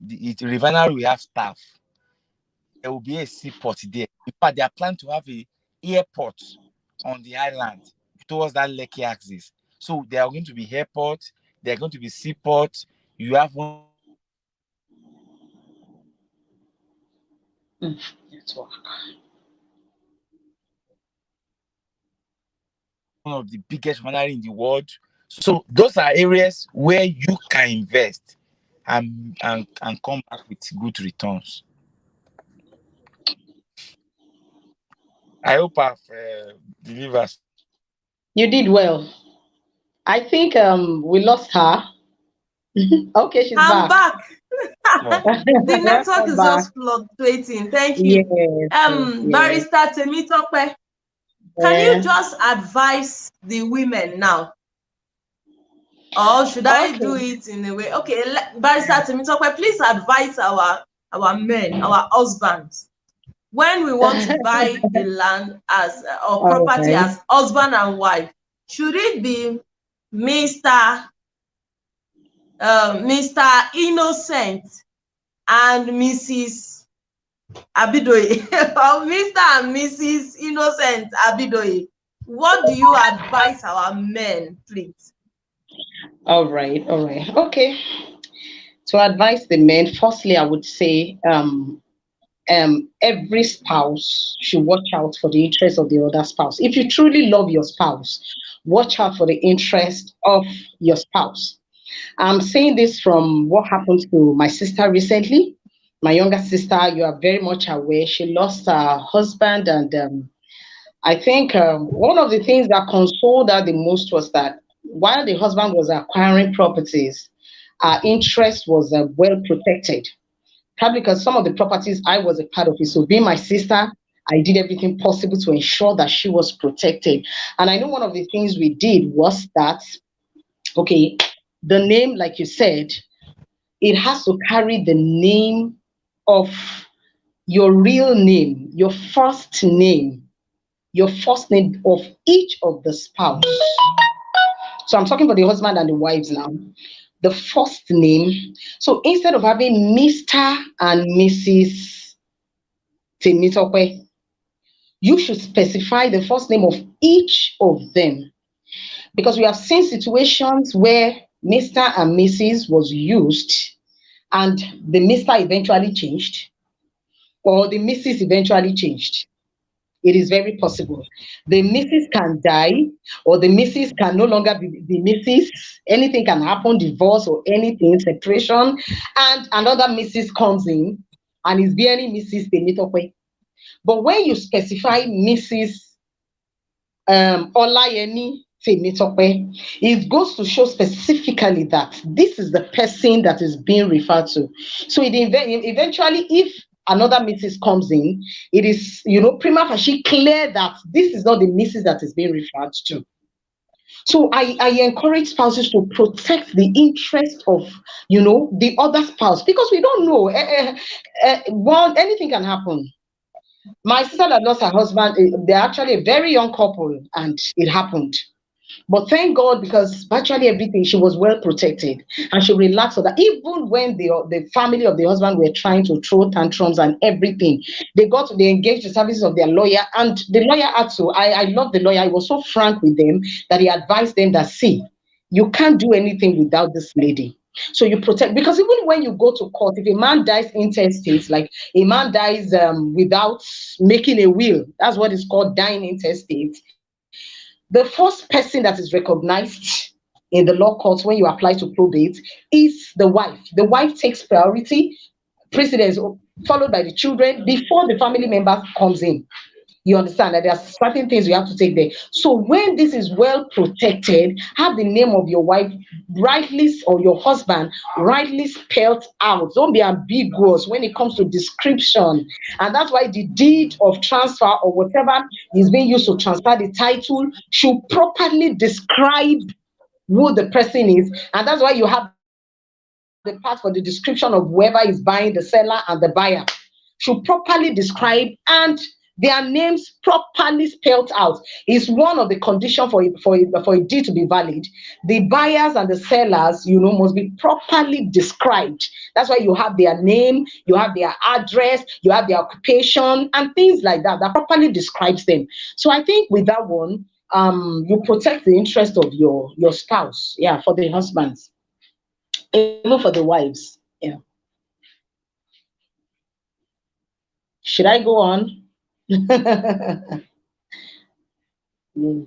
[SPEAKER 3] the refinery will have staff. There will be a seaport there. In fact, they are planning to have a airport on the island towards that Lekki axis. So there are going to be airports, there are going to be seaports. You have one
[SPEAKER 2] Network.
[SPEAKER 3] of the biggest refinery in the world. So those are areas where you can invest and come back with good returns. I hope I've delivered.
[SPEAKER 2] You did well. I think we lost her. Okay, she's
[SPEAKER 1] I'm
[SPEAKER 2] back.
[SPEAKER 1] back.
[SPEAKER 3] Well,
[SPEAKER 1] The network
[SPEAKER 2] Welcome
[SPEAKER 1] is
[SPEAKER 2] back.
[SPEAKER 1] just fluctuating. Thank you.
[SPEAKER 2] Yes, yes, yes.
[SPEAKER 1] Barrister Temitope, can you just advise the women now? Or should I
[SPEAKER 2] Okay.
[SPEAKER 1] do it in a way? Okay, Barrister Temitope, please advise our men, our husbands, when we want to buy a land as or
[SPEAKER 2] All
[SPEAKER 1] property
[SPEAKER 2] right.
[SPEAKER 1] as husband and wife. Should it be Mr. Mr. Innocent and Mrs. Abidoye or Mr. and Mrs. Innocent Abidoye? What do you advise our men, please?
[SPEAKER 2] All right. All right. Okay. To advise the men, firstly, I would say every spouse should watch out for the interest of the other spouse. If you truly love your spouse, watch out for the interest of your spouse. I'm saying this from what happened to my sister recently. My younger sister, you are very much aware, she lost her husband, and I think one of the things that consoled her the most was that while the husband was acquiring properties, our interest was well protected. Probably because some of the properties I was a part of it. So, being my sister, I did everything possible to ensure that she was protected. And I know one of the things we did was that, okay, the name, like you said, it has to carry the name of your real name, your first name of each of the spouse. So I'm talking for the husband and the wives now. The first name. So instead of having Mr. and Mrs. Temitope, you should specify the first name of each of them. Because we have seen situations where Mr. and Mrs. was used and the Mr. eventually changed or the Mrs. eventually changed. It is very possible. The Mrs. can die, or the Mrs. can no longer be the Mrs. Anything can happen, divorce or anything, separation, and another Mrs. comes in and is bearing Mrs. Temitope. But when you specify Mrs. Olayemi Temitope, it goes to show specifically that this is the person that is being referred to. So eventually, if another Mrs. comes in, it is, prima facie clear that this is not the Mrs. that is being referred to. So I encourage spouses to protect the interest of, the other spouse, because we don't know. Well, anything can happen. My sister that lost her husband, they're actually a very young couple, and it happened. But thank God, because virtually everything, she was well protected and she relaxed on that. Even when the family of the husband were trying to throw tantrums and everything, they engaged the services of their lawyer, and the lawyer had to. I love the lawyer. He was so frank with them that he advised them that, see, you can't do anything without this lady. So you protect, because even when you go to court, if a man dies intestate, like a man dies without making a will, that's what is called dying intestate. The first person that is recognized in the law courts when you apply to probate is the wife. The wife takes priority, precedence, followed by the children before the family member comes in. You understand that there are certain things you have to take there. So when this is well protected, have the name of your wife rightly, or your husband rightly spelled out. Don't be ambiguous when it comes to description. And that's why the deed of transfer or whatever is being used to transfer the title should properly describe who the person is. And that's why you have the part for the description of whoever is buying, the seller and the buyer, should properly describe, and their names properly spelled out. Is one of the conditions for a deed to be valid. The buyers and the sellers, must be properly described. That's why you have their name, you have their address, you have their occupation, and things like that properly describes them. So I think with that one, you protect the interest of your spouse, yeah, for the husbands, even for the wives. Yeah. Should I go on? Mm.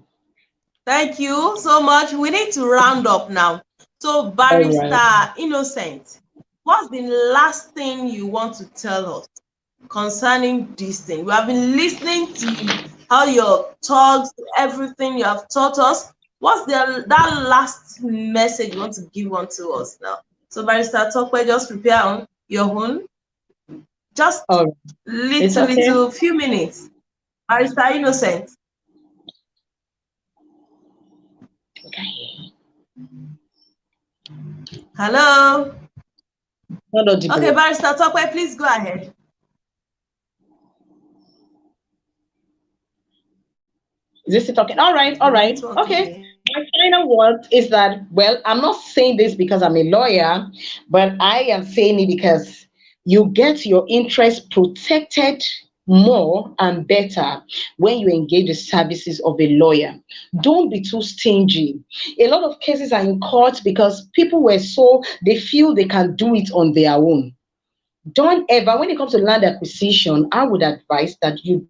[SPEAKER 1] Thank you so much. We need to round up now. So,
[SPEAKER 2] All right.
[SPEAKER 1] Barrister Innocent, what's the last thing you want to tell us concerning this thing? We have been listening to how your thoughts, everything you have taught us. What's that last message you want to give on to us now? So, Barrister Tokwe, just prepare on your own. Just
[SPEAKER 2] All right. It's okay.
[SPEAKER 1] little few minutes. Barrister Innocent.
[SPEAKER 2] Okay.
[SPEAKER 1] Hello.
[SPEAKER 2] Not
[SPEAKER 1] Okay,
[SPEAKER 2] audible.
[SPEAKER 1] Barrister Tokwe, please go ahead.
[SPEAKER 2] Is this it talking? All right, all
[SPEAKER 1] The
[SPEAKER 2] right.
[SPEAKER 1] network
[SPEAKER 2] Okay.
[SPEAKER 1] again.
[SPEAKER 2] My final word is that, well, I'm not saying this because I'm a lawyer, but I am saying it because you get your interest protected more and better when you engage the services of a lawyer. Don't be too stingy. A lot of cases are in court because people they feel they can do it on their own. Don't ever, when it comes to land acquisition, I would advise that you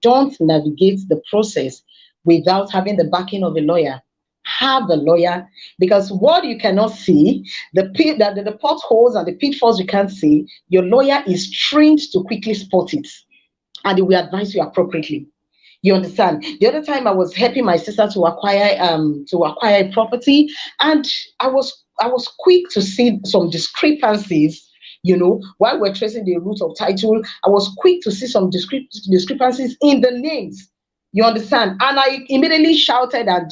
[SPEAKER 2] don't navigate the process without having the backing of a lawyer. Have a lawyer, because what you cannot see, the potholes and the pitfalls you can't see, your lawyer is trained to quickly spot it, and they will advise you appropriately. You understand? The other time I was helping my sister to acquire a property, and I was quick to see some discrepancies. While we're tracing the root of title, I was quick to see some discrepancies in the names. You understand? And I immediately shouted, and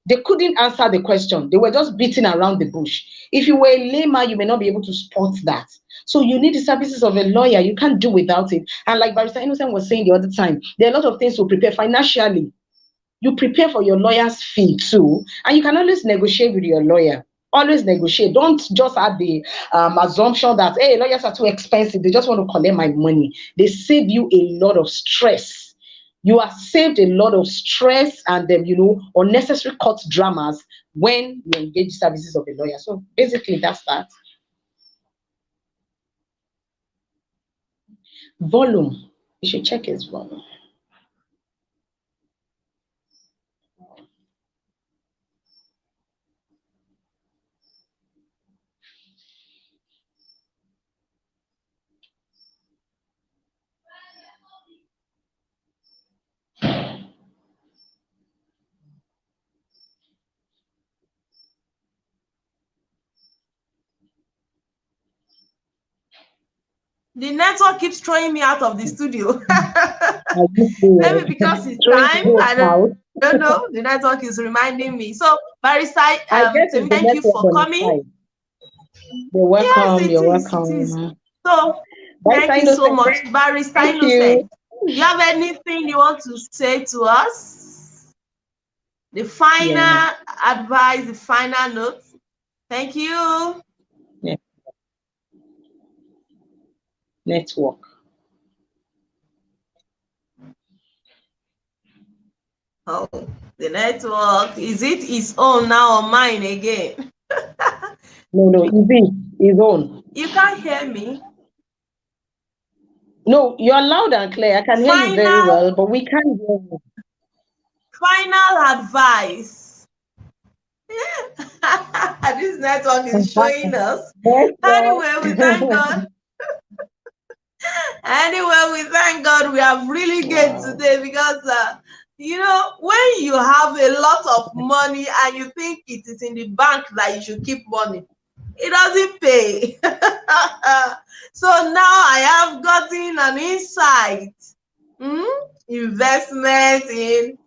[SPEAKER 2] they couldn't answer the question. They were just beating around the bush. If you were a layman, you may not be able to spot that. So you need the services of a lawyer. You can't do without it. And like Barrister Innocent was saying the other time, there are a lot of things to prepare financially. You prepare for your lawyer's fee too, and you can always negotiate with your lawyer. Always negotiate. Don't just have the assumption that, hey, lawyers are too expensive. They just want to collect my money. They save you a lot of stress. You are saved a lot of stress and unnecessary court dramas when you engage services of a lawyer. So basically, that's that. Volume. You should check his volume.
[SPEAKER 1] The network keeps throwing me out of the studio.
[SPEAKER 2] Are you serious?
[SPEAKER 1] Maybe because it's
[SPEAKER 2] Throwing
[SPEAKER 1] time.
[SPEAKER 2] goats
[SPEAKER 1] I
[SPEAKER 2] out.
[SPEAKER 1] don't know. The network is reminding me. So, Barrister,
[SPEAKER 2] I guess it's the
[SPEAKER 1] thank you
[SPEAKER 2] network
[SPEAKER 1] for
[SPEAKER 2] on his
[SPEAKER 1] coming.
[SPEAKER 2] side. You're
[SPEAKER 1] Yes,
[SPEAKER 2] welcome.
[SPEAKER 1] it
[SPEAKER 2] You're
[SPEAKER 1] is. It is.
[SPEAKER 2] welcome.
[SPEAKER 1] So,
[SPEAKER 2] Barrister
[SPEAKER 1] thank you so
[SPEAKER 2] Innocent,
[SPEAKER 1] much, Barrister
[SPEAKER 2] thank you.
[SPEAKER 1] Innocent. You have anything you want to say to us? The final advice, the final notes. Thank you.
[SPEAKER 2] Network.
[SPEAKER 1] Oh, the network. Is it its own now or mine again?
[SPEAKER 2] No, his own.
[SPEAKER 1] You can't hear me.
[SPEAKER 2] No, you're loud and clear. I can hear you very well, but we can't hear you.
[SPEAKER 1] Final advice. This network is showing us. Anyway, we thank God. Anyway, we thank God we have really gained today because, you know, when you have a lot of money and you think it is in the bank that you should keep money, it doesn't pay. So now I have gotten an insight. Investment in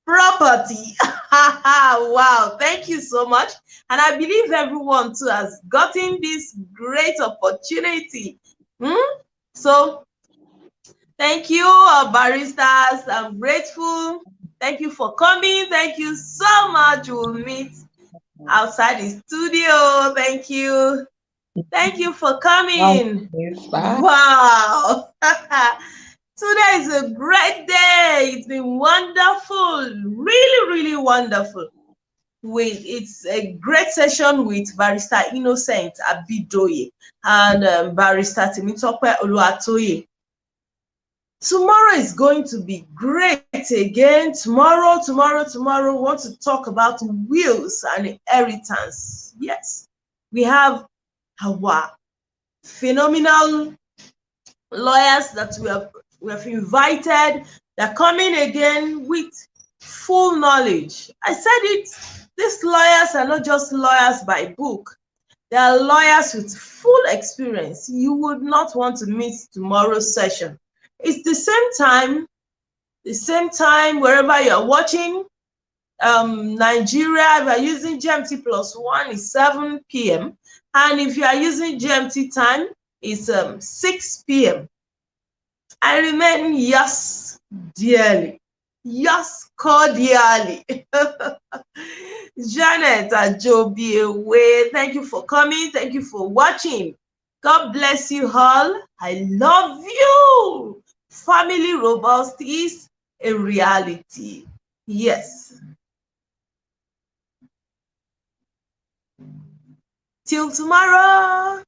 [SPEAKER 1] property. Wow, thank you so much. And I believe everyone too has gotten this great opportunity. So thank you, baristas. I'm grateful. Thank you for coming. Thank you so much. We'll meet outside the studio. Thank you. Thank you for coming. Wow. Today is a great day. It's been wonderful. Really, really wonderful. It's a great session with Barrister Innocent Abidoye and Barrister Temitope Oluwatoye. Tomorrow is going to be great again. Tomorrow, we want to talk about wills and inheritance. Yes, we have our phenomenal lawyers that we have invited. They're coming again with full knowledge. I said it, these lawyers are not just lawyers by book. They are lawyers with full experience. You would not want to miss tomorrow's session. It's the same time wherever you're watching. Nigeria, if you're using GMT +1, is 7 p.m. And if you are using GMT time, it's 6 p.m. I remain yours dearly, yours cordially. Janet Ajobiwe, thank you for coming. Thank you for watching. God bless you all. I love you. Family robust is a reality. Yes. Till tomorrow.